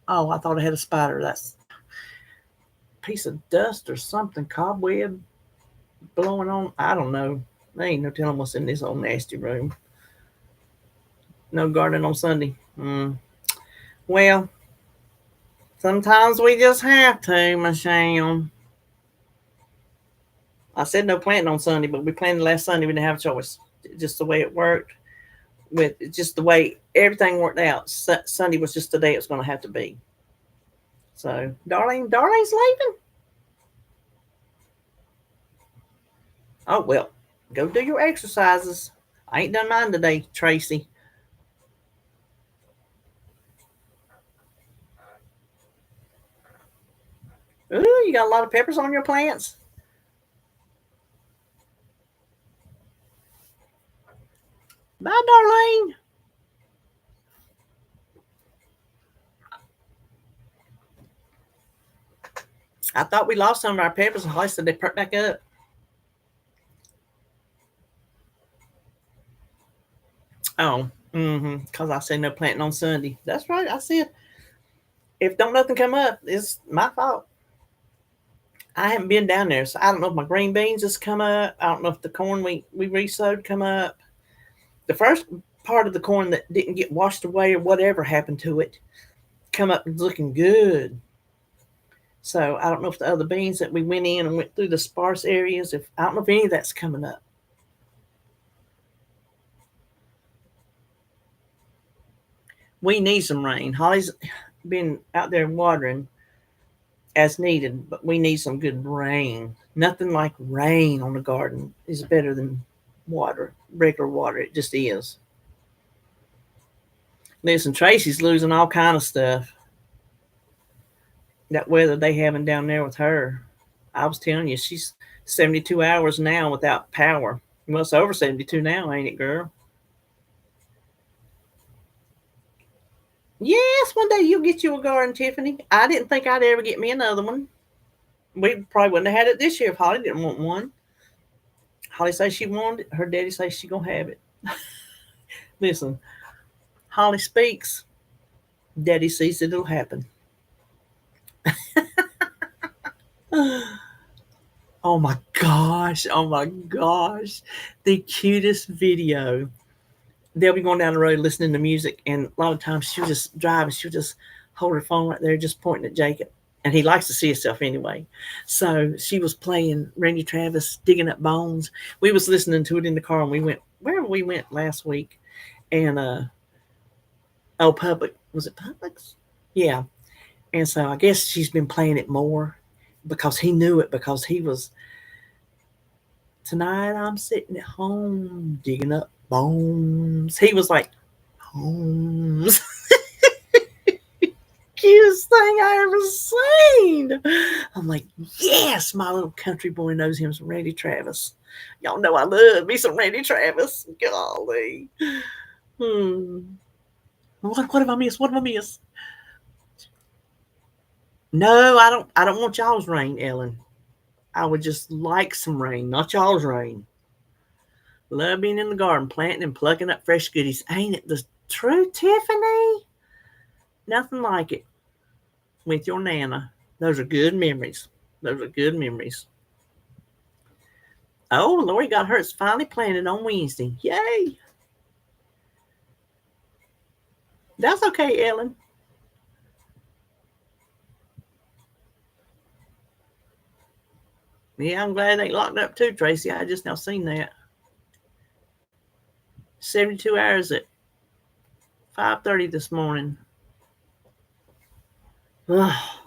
Oh, I thought I had a spider. That's a piece of dust or something, cobweb blowing on. I don't know. There ain't no telling what's in this old nasty room. No gardening on Sunday. Well, sometimes we just have to, Michelle. I said no planting on Sunday, but we planted last Sunday. We didn't have a choice. Just the way it worked, with just the way everything worked out. Sunday was just the day it was going to have to be. So, Darlene's leaving. Oh well, go do your exercises. I ain't done mine today, Tracy. Ooh, you got a lot of peppers on your plants. Bye, Darlene. I thought we lost some of our peppers, and Holly said they perked back up. Oh, because I said no planting on Sunday. That's right. I said if don't nothing come up, it's my fault. I haven't been down there, so I don't know if my green beans just come up. I don't know if the corn we resowed come up. The first part of the corn that didn't get washed away or whatever happened to it come up looking good. So I don't know if the other beans that we went in and went through the sparse areas, if I don't know if any of that's coming up. We need some rain. Holly's been out there watering as needed, but we need some good rain. Nothing like rain on the garden is better than water, regular water. It just is. Listen, Tracy's losing all kind of stuff. That weather they having down there with her. I was telling you, she's 72 hours now without power. Well, it's over 72 now, ain't it, girl? Yes, one day you'll get you a garden, Tiffany. I didn't think I'd ever get me another one. We probably wouldn't have had it this year if Holly didn't want one. Holly says she wanted it. Her daddy says she gonna have it. Listen, Holly speaks. Daddy sees it, it'll happen. Oh my gosh. Oh my gosh. The cutest video. They'll be going down the road listening to music, and a lot of times she'll just drive and she'll just hold her phone right there, just pointing at Jacob. And he likes to see himself anyway. So she was playing Randy Travis, Digging Up Bones. We was listening to it in the car, and we went wherever we went last week. And Public. Was it Publix? Yeah. And so I guess she's been playing it more because he knew it, because he was, tonight I'm sitting at home digging up bones. He was like, Holmes. Cutest thing I ever seen. I'm like, yes, my little country boy knows him some Randy Travis. Y'all know I love me some Randy Travis. Golly. What have I missed? What have I missed? No, I don't want y'all's rain, Ellen. I would just like some rain, not y'all's rain. Love being in the garden, planting and plucking up fresh goodies. Ain't it True, Tiffany. Nothing like it with your Nana. Those are good memories. Those are good memories. Oh, Lori got hers finally planted on Wednesday. Yay. That's okay, Ellen. Yeah, I'm glad they locked up too, Tracy. I just now seen that. 72 hours at 5:30 this morning. Ugh,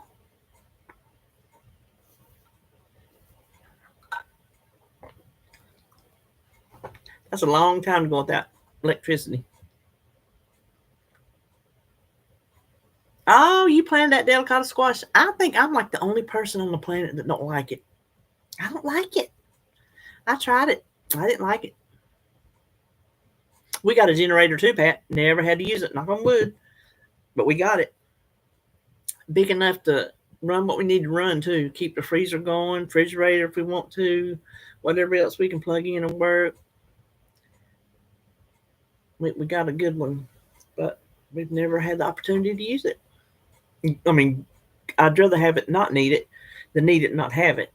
that's a long time to go without electricity. Oh, you planted that delicata squash? I think I'm like the only person on the planet that don't like it. I don't like it. I tried it. I didn't like it. We got a generator too, Pat. Never had to use it. Knock on wood. But we got it. Big enough to run what we need to run too. Keep the freezer going, refrigerator if we want to, whatever else we can plug in and work. We got a good one, but we've never had the opportunity to use it. I mean, I'd rather have it not need it than need it not have it.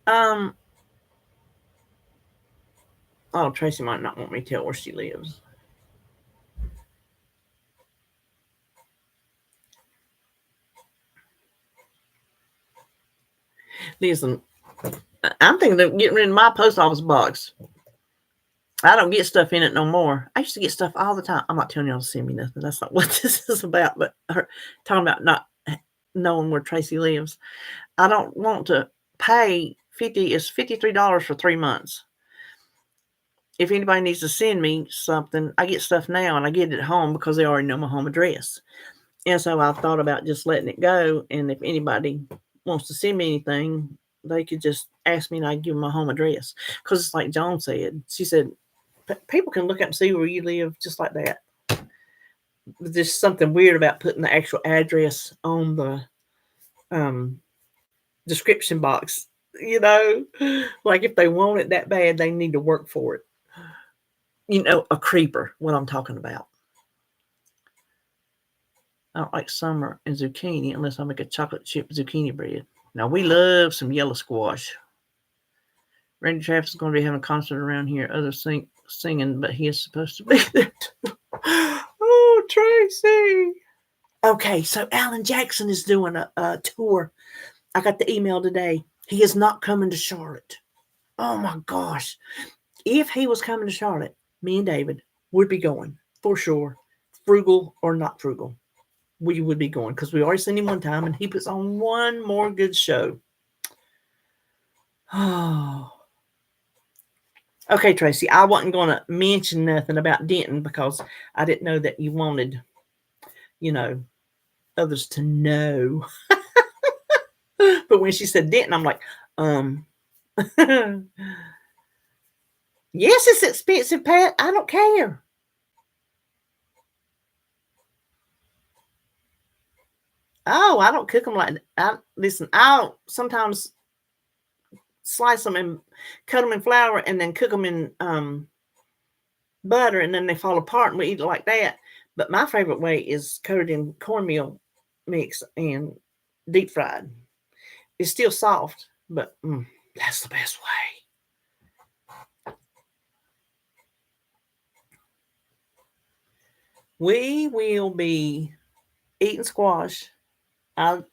Um, oh, Tracy might not want me to tell where she lives. Listen, I'm thinking of getting rid of my post office box. I don't get stuff in it no more. I used to get stuff all the time. I'm not telling y'all to send me nothing. That's not what this is about. But her talking about not knowing where Tracy lives. I don't want to pay $53 for 3 months. If anybody needs to send me something, I get stuff now and I get it at home because they already know my home address. And so I thought about just letting it go. And if anybody wants to send me anything, they could just ask me and I give them my home address. Because it's like Joan said, she said, people can look up and see where you live just like that. There's something weird about putting the actual address on the um, description box. Like if they want it that bad, they need to work for it. A creeper, what I'm talking about. I don't like summer and zucchini unless I make a chocolate chip zucchini bread. Now, we love some yellow squash. Randy Travis is going to be having a concert around here. Others singing, but he is supposed to be there too. Oh, Tracy. Okay, so Alan Jackson is doing a tour. I got the email today. He is not coming to Charlotte. Oh my gosh. If he was coming to Charlotte, me and David would be going for sure. Frugal or not frugal, we would be going because we already seen him one time and he puts on one more good show. Oh. Okay, Tracy, I wasn't going to mention nothing about Denton because I didn't know that you wanted, you know, others to know. But when she said Denton, I'm like, yes, it's expensive, Pat. I don't care. Oh, I don't cook them like that. Listen, I'll sometimes slice them and cut them in flour and then cook them in butter and then they fall apart and we eat it like that. But my favorite way is coated in cornmeal mix and deep fried. It's still soft, but that's the best way. We will be eating squash. I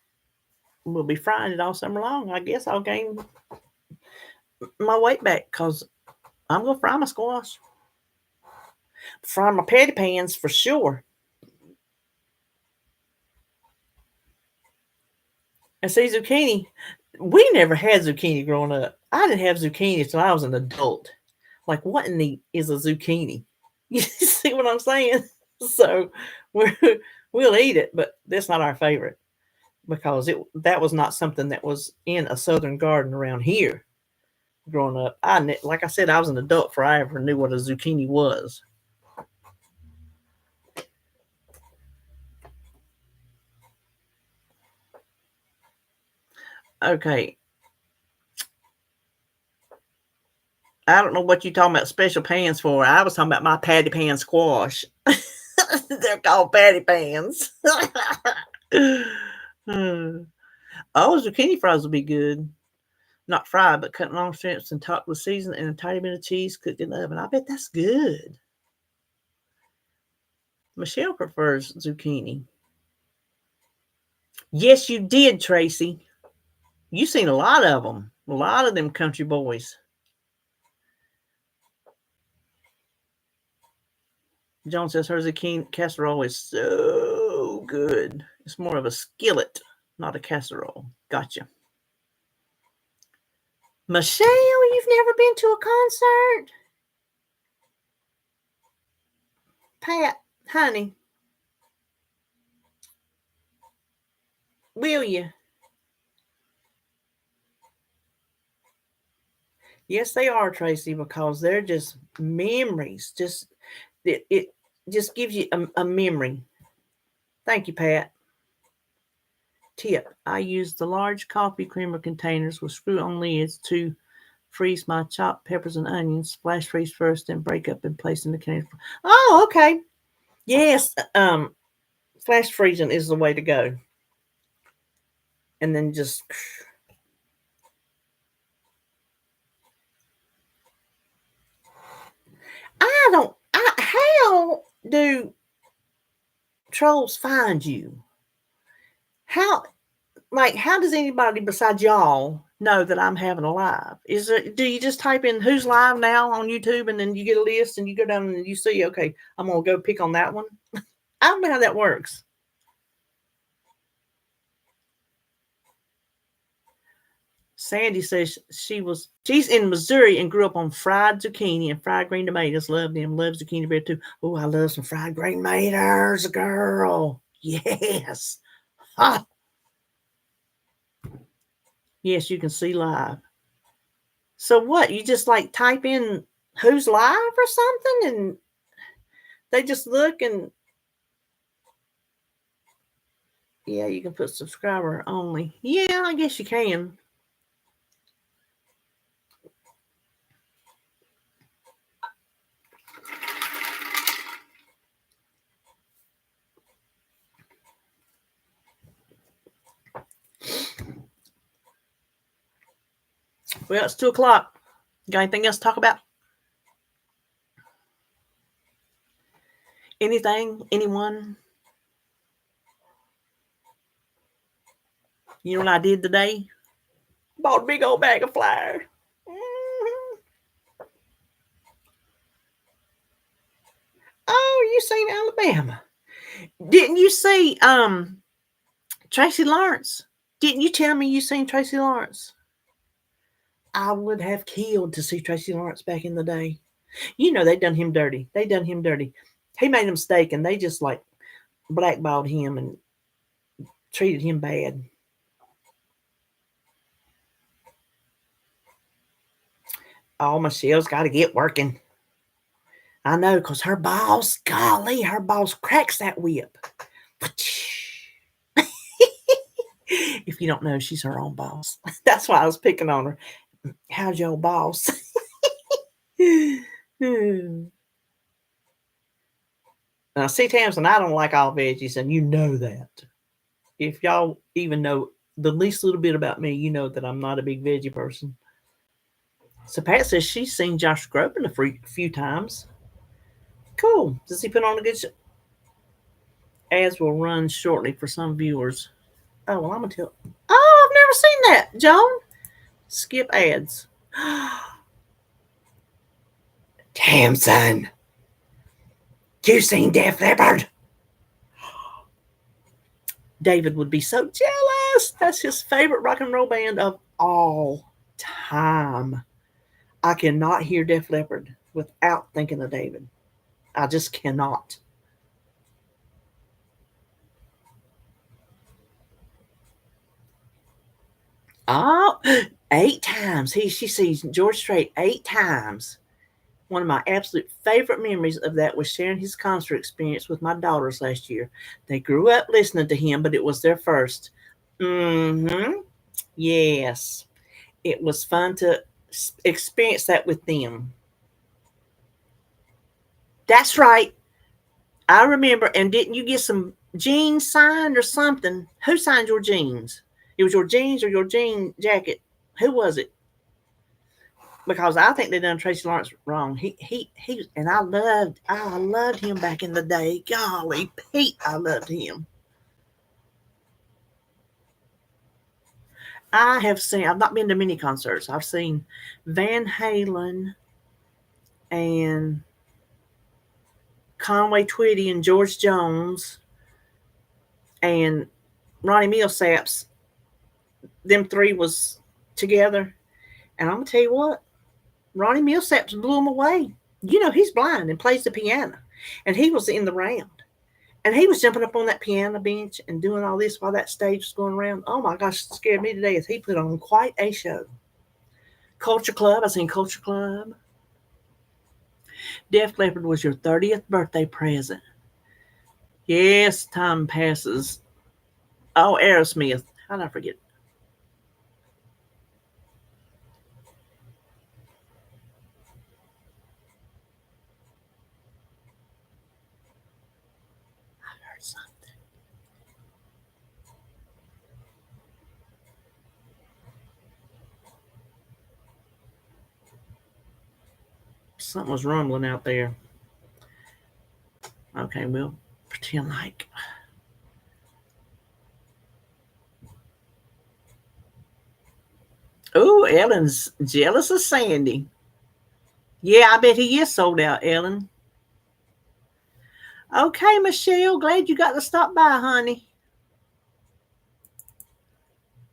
will be frying it all summer long. I guess I'll gain my weight back because I'm going to fry my squash. Fry my patty pans for sure. And see, zucchini, we never had zucchini growing up. I didn't have zucchini until I was an adult. Like, what in the is a zucchini? You see what I'm saying? So we'll eat it, but that's not our favorite because that was not something that was in a southern garden around here growing up. Like I said, I was an adult before I ever knew what a zucchini was. Okay. I don't know what you're talking about special pans for. I was talking about my patty pan squash. They're called patty pans. Hmm. Oh, zucchini fries will be good. Not fried, but cut in long strips and topped with seasoning and a tiny bit of cheese cooked in the oven. I bet that's good. Michelle prefers zucchini. Yes, you did, Tracy. You seen a lot of them. A lot of them country boys. Joan says her zucchini casserole is so good. It's more of a skillet, not a casserole. Gotcha. Michelle, you've never been to a concert? Pat, honey, will you? Yes, they are, Tracy, because they're just memories. Just it just gives you a memory. Thank you, Pat. Tip: I use the large coffee creamer containers with screw-on lids to freeze my chopped peppers and onions. Flash freeze first, then break up and place in the container. Oh, okay. Yes, flash freezing is the way to go. And then just I don't. How do trolls find you? How how does anybody besides y'all know that I'm having a live? Is it? Do you just type in who's live now on YouTube and then you get a list and you go down and you see, okay, I'm gonna go pick on that one. I don't know how that works. Sandy says she's in Missouri and grew up on fried zucchini and fried green tomatoes. Love them. Love zucchini bread too. Oh, I love some fried green tomatoes, girl. Yes. Ah, yes, you can see live. So what? You just like type in who's live or something, and they just look and yeah, you can put subscriber only. Yeah, I guess you can. Well, it's 2 o'clock. Got anything else to talk about? Anything? Anyone? You know what I did today? Bought a big old bag of flour. Mhm. Oh, you seen Alabama? Didn't you see Tracy Lawrence? Didn't you tell me you seen Tracy Lawrence? I would have killed to see Tracy Lawrence back in the day. You know they done him dirty. They done him dirty. He made a mistake and they just like blackballed him and treated him bad. Oh, Michelle's got to get working. I know, because her boss, golly, her boss cracks that whip. If you don't know, she's her own boss. That's why I was picking on her. How's your boss? Now, see, Tamsin, I don't like all veggies, and you know that. If y'all even know the least little bit about me, you know that I'm not a big veggie person. So Pat says she's seen Josh Groban a few times. Cool. Does he put on a good show? Ads will run shortly for some viewers. Oh, well, I'm going to tell. Oh, I've never seen that, Joan. Skip ads. Tamsin, you seen Def Leppard? David would be so jealous. That's his favorite rock and roll band of all time. I cannot hear Def Leppard without thinking of David. I just cannot. Oh, 8 times. She sees George Strait 8 times. One of my absolute favorite memories of that was sharing his concert experience with my daughters last year. They grew up listening to him, but it was their first. Mm-hmm. Yes, it was fun to experience that with them. That's right. I remember. And didn't you get some jeans signed or something? Who signed your jeans? It was your jeans or your jean jacket? Who was it? Because I think they done Tracy Lawrence wrong. He and I loved him back in the day. Golly, Pete, I loved him. I've not been to many concerts. I've seen Van Halen and Conway Twitty and George Jones and Ronnie Millsaps. Them three was together. And I'm gonna tell you what, Ronnie Millsaps blew him away. You know, he's blind and plays the piano. And he was in the round. And he was jumping up on that piano bench and doing all this while that stage was going around. Oh my gosh, it scared me to death. He put on quite a show. Culture Club, I seen Culture Club. Def Leppard was your 30th birthday present. Yes, time passes. Oh, Aerosmith. How did I forget? I heard something. Something was rumbling out there. Okay, we'll pretend like. Oh, Ellen's jealous of Sandy. Yeah, I bet he is sold out, Ellen. Okay, Michelle, glad you got to stop by, honey.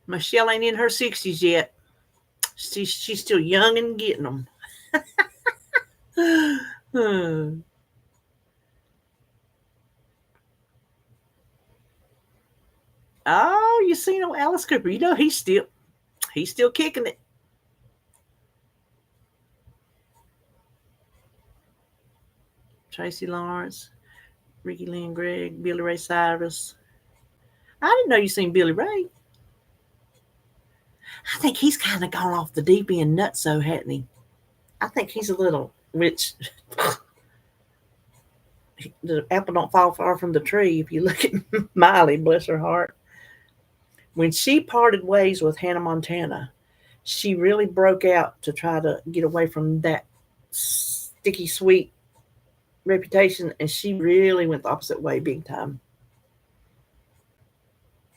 Michelle ain't in her 60s yet. She's still young and getting them. Oh, you seen old Alice Cooper? You know he's still kicking it. Tracy Lawrence, Ricky Lynn Gregg, Billy Ray Cyrus. I didn't know you seen Billy Ray. I think he's kind of gone off the deep end nutso, hadn't he? I think he's a little which the apple don't fall far from the tree. If you look at Miley, bless her heart, when she parted ways with Hannah Montana, she really broke out to try to get away from that sticky sweet reputation, and she really went the opposite way big time.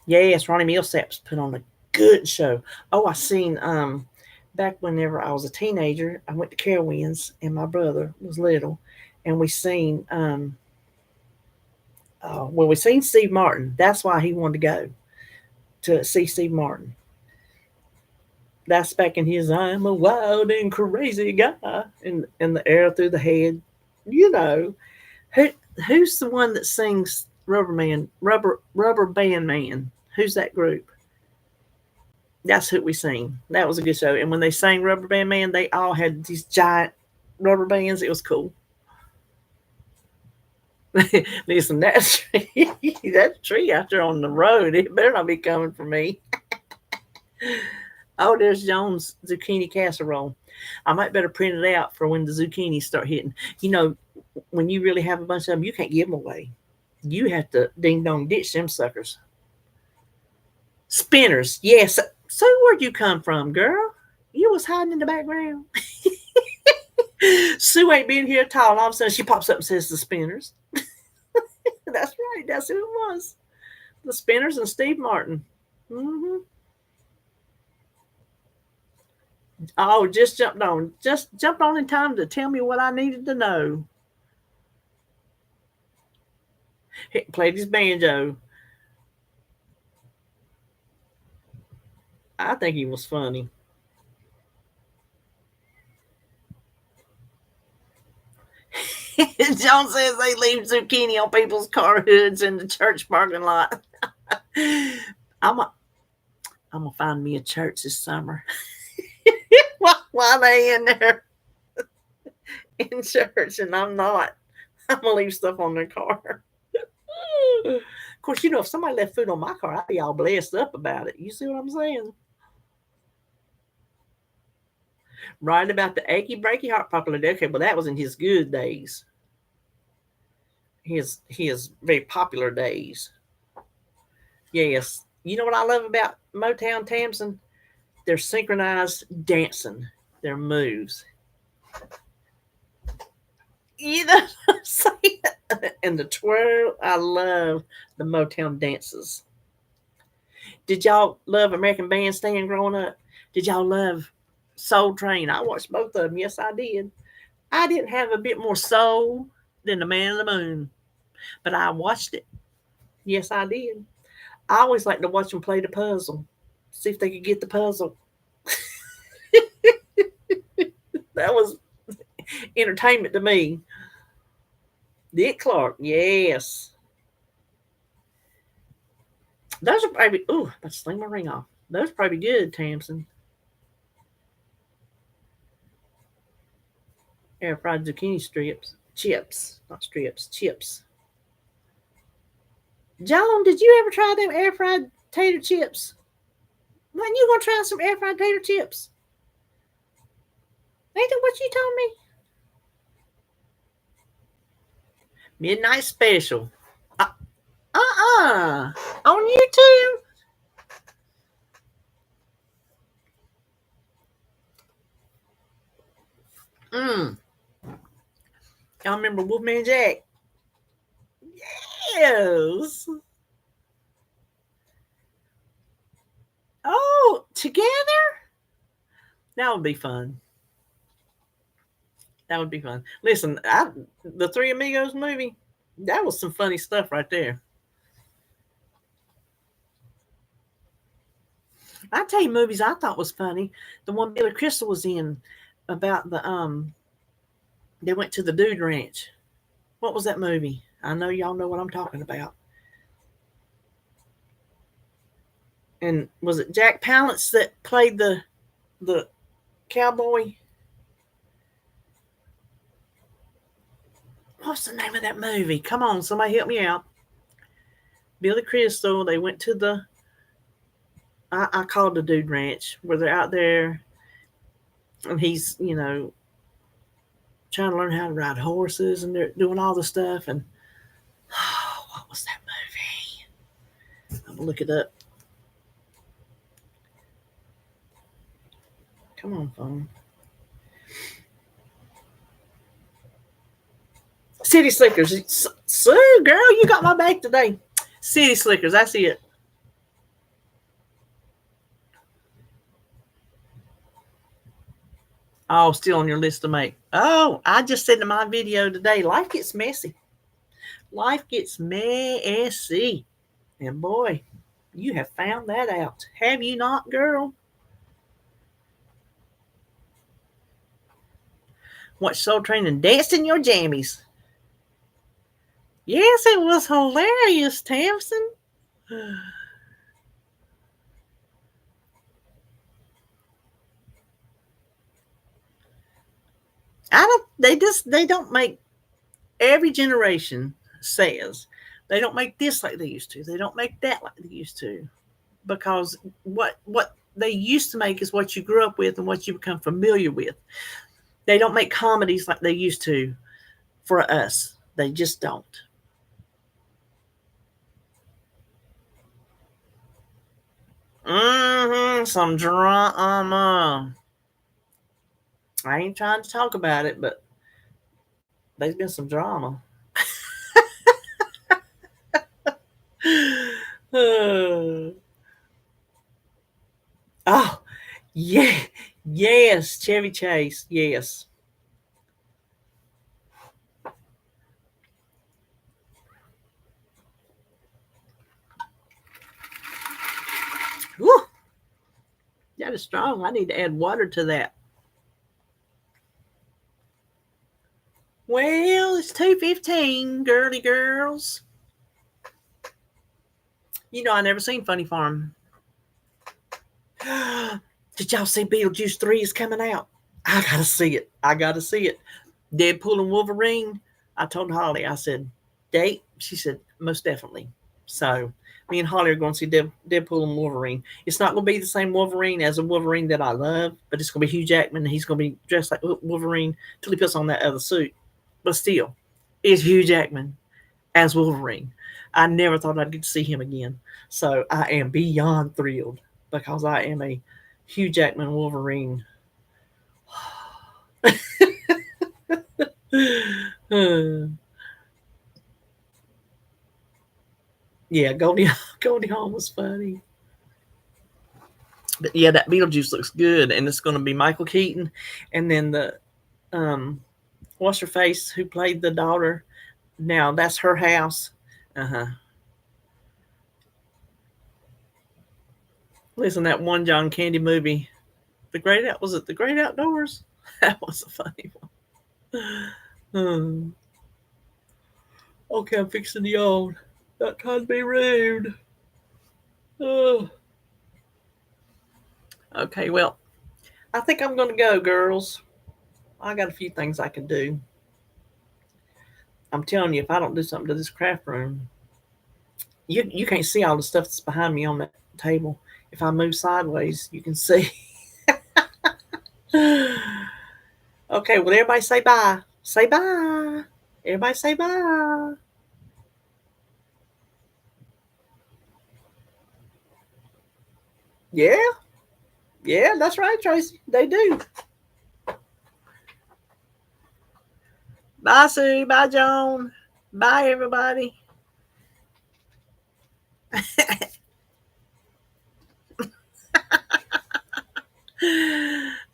Yes, Ronnie Millsaps put on a good show. Oh, I seen back whenever I was a teenager, I went to Carowinds and my brother was little, and we seen we seen Steve Martin. That's why he wanted to go to see Steve Martin. That's back in his "I'm a wild and crazy guy" in the air through the head. You know who who's the one that sings Rubber Band Man? Who's that group? That's who we seen. That was a good show. And when they sang Rubber Band Man, they all had these giant rubber bands. It was cool. Listen, that tree out there on the road, it better not be coming for me. Oh, there's Jones zucchini casserole. I might better print it out for when the zucchinis start hitting. You know, when you really have a bunch of them, you can't give them away. You have to ding dong ditch them suckers. Spinners, yes. So where'd you come from, girl? You was hiding in the background. Sue ain't been here at all. And all of a sudden she pops up and says the Spinners. That's right. That's who it was. The Spinners and Steve Martin. Hmm. Oh, just jumped on. Just jumped on in time to tell me what I needed to know. He played his banjo. I think he was funny. John says they leave zucchini on people's car hoods in the church parking lot. I'm a, I'm gonna find me a church this summer. Why they in there in church and I'm not? I'm gonna leave stuff on their car. Of course, if somebody left food on my car, I'd be all blessed up about it. You see what I'm saying? Right about the achy breaky heart popular day. Okay, well that was in his good days. His very popular days. Yes. You know what I love about Motown Tamsin? Their synchronized dancing, their moves. You know what I'm saying? And the twirl, I love the Motown dances. Did y'all love American Bandstand growing up? Did y'all love Soul Train? I watched both of them. Yes, I did. I didn't have a bit more soul than the Man of the Moon, but I watched it. Yes, I did. I always liked to watch them play the puzzle, see if they could get the puzzle. That was entertainment to me. Dick Clark, yes. Those are probably, ooh, let's sling my ring off. Those are probably good, Tamsin. Air fried zucchini strips. Chips. Not strips, chips. John, did you ever try them air fried tater chips? When you gonna try some air fried tater chips? Ain't that what you told me? Midnight special. Uh-uh. On YouTube? Mm. Y'all remember Wolfman Jack? Yes. Oh, together? That would be fun. That would be fun. Listen, the Three Amigos movie, that was some funny stuff right there. I tell you, movies I thought was funny. The one Billy Crystal was in about they went to the Dude Ranch. What was that movie? I know y'all know what I'm talking about. And was it Jack Palance that played the cowboy? What's the name of that movie? Come on, somebody help me out. Billy Crystal. They went to I call it the Dude Ranch, where they're out there, and he's trying to learn how to ride horses, and they're doing all the stuff. And oh, what was that movie? I'm gonna look it up. Come on, phone. City Slickers. Sue, girl, you got my back today. City Slickers. I see it. Oh, still on your list to make. Oh, I just said in my video today, life gets messy. Life gets messy. And boy, you have found that out. Have you not, girl? Watch Soul Train and danced in your jammies. Yes, it was hilarious, Tamsin. They don't make every generation says they don't make this like they used to. They don't make that like they used to. Because what they used to make is what you grew up with and what you become familiar with. They don't make comedies like they used to for us. They just don't. Some drama. I ain't trying to talk about it, but there's been some drama. Oh, yeah, yes, Chevy Chase, yes. Whew, that is strong. I need to add water to that. Well, it's 2:15, girly girls. I never seen Funny Farm. Did y'all see Beetlejuice 3 is coming out? I gotta see it. I gotta see it. Deadpool and Wolverine. I told Holly, I said, date? She said, most definitely. So Me and Holly are going to see Deadpool and Wolverine. It's not going to be the same Wolverine as a Wolverine that I love, but it's going to be Hugh Jackman, and he's going to be dressed like Wolverine till he puts on that other suit. But still, it's Hugh Jackman as Wolverine. I never thought I'd get to see him again. So I am beyond thrilled because I am a Hugh Jackman Wolverine. Yeah, Goldie Goldie Hawn was funny. But yeah, that Beetlejuice looks good, and it's going to be Michael Keaton, and then the um, what's her face who played the daughter. Now that's her house. Uh huh. Listen, that one John Candy movie, was it The Great Outdoors? That was a funny one. Okay, I'm fixing the yawn. Not trying to be rude. Uh, okay, well, I think I'm going to go, girls. I got a few things I can do. I'm telling you, if I don't do something to this craft room, you can't see all the stuff that's behind me on that table. If I move sideways, you can see. Okay, well, everybody say bye. Say bye. Everybody say bye. Yeah, yeah, that's right, Tracy. They do. Bye, Sue. Bye, Joan. Bye, everybody.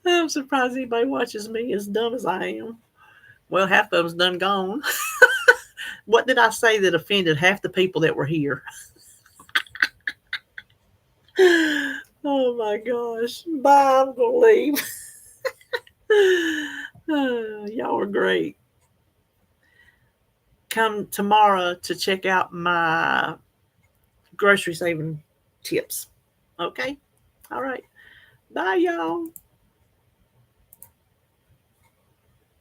I'm surprised anybody watches me as dumb as I am. Well, half of them's done gone. What did I say that offended half the people that were here? Oh my gosh. Bye. I'm going to leave. Y'all are great. Come tomorrow to check out my grocery saving tips. Okay? All right. Bye, y'all.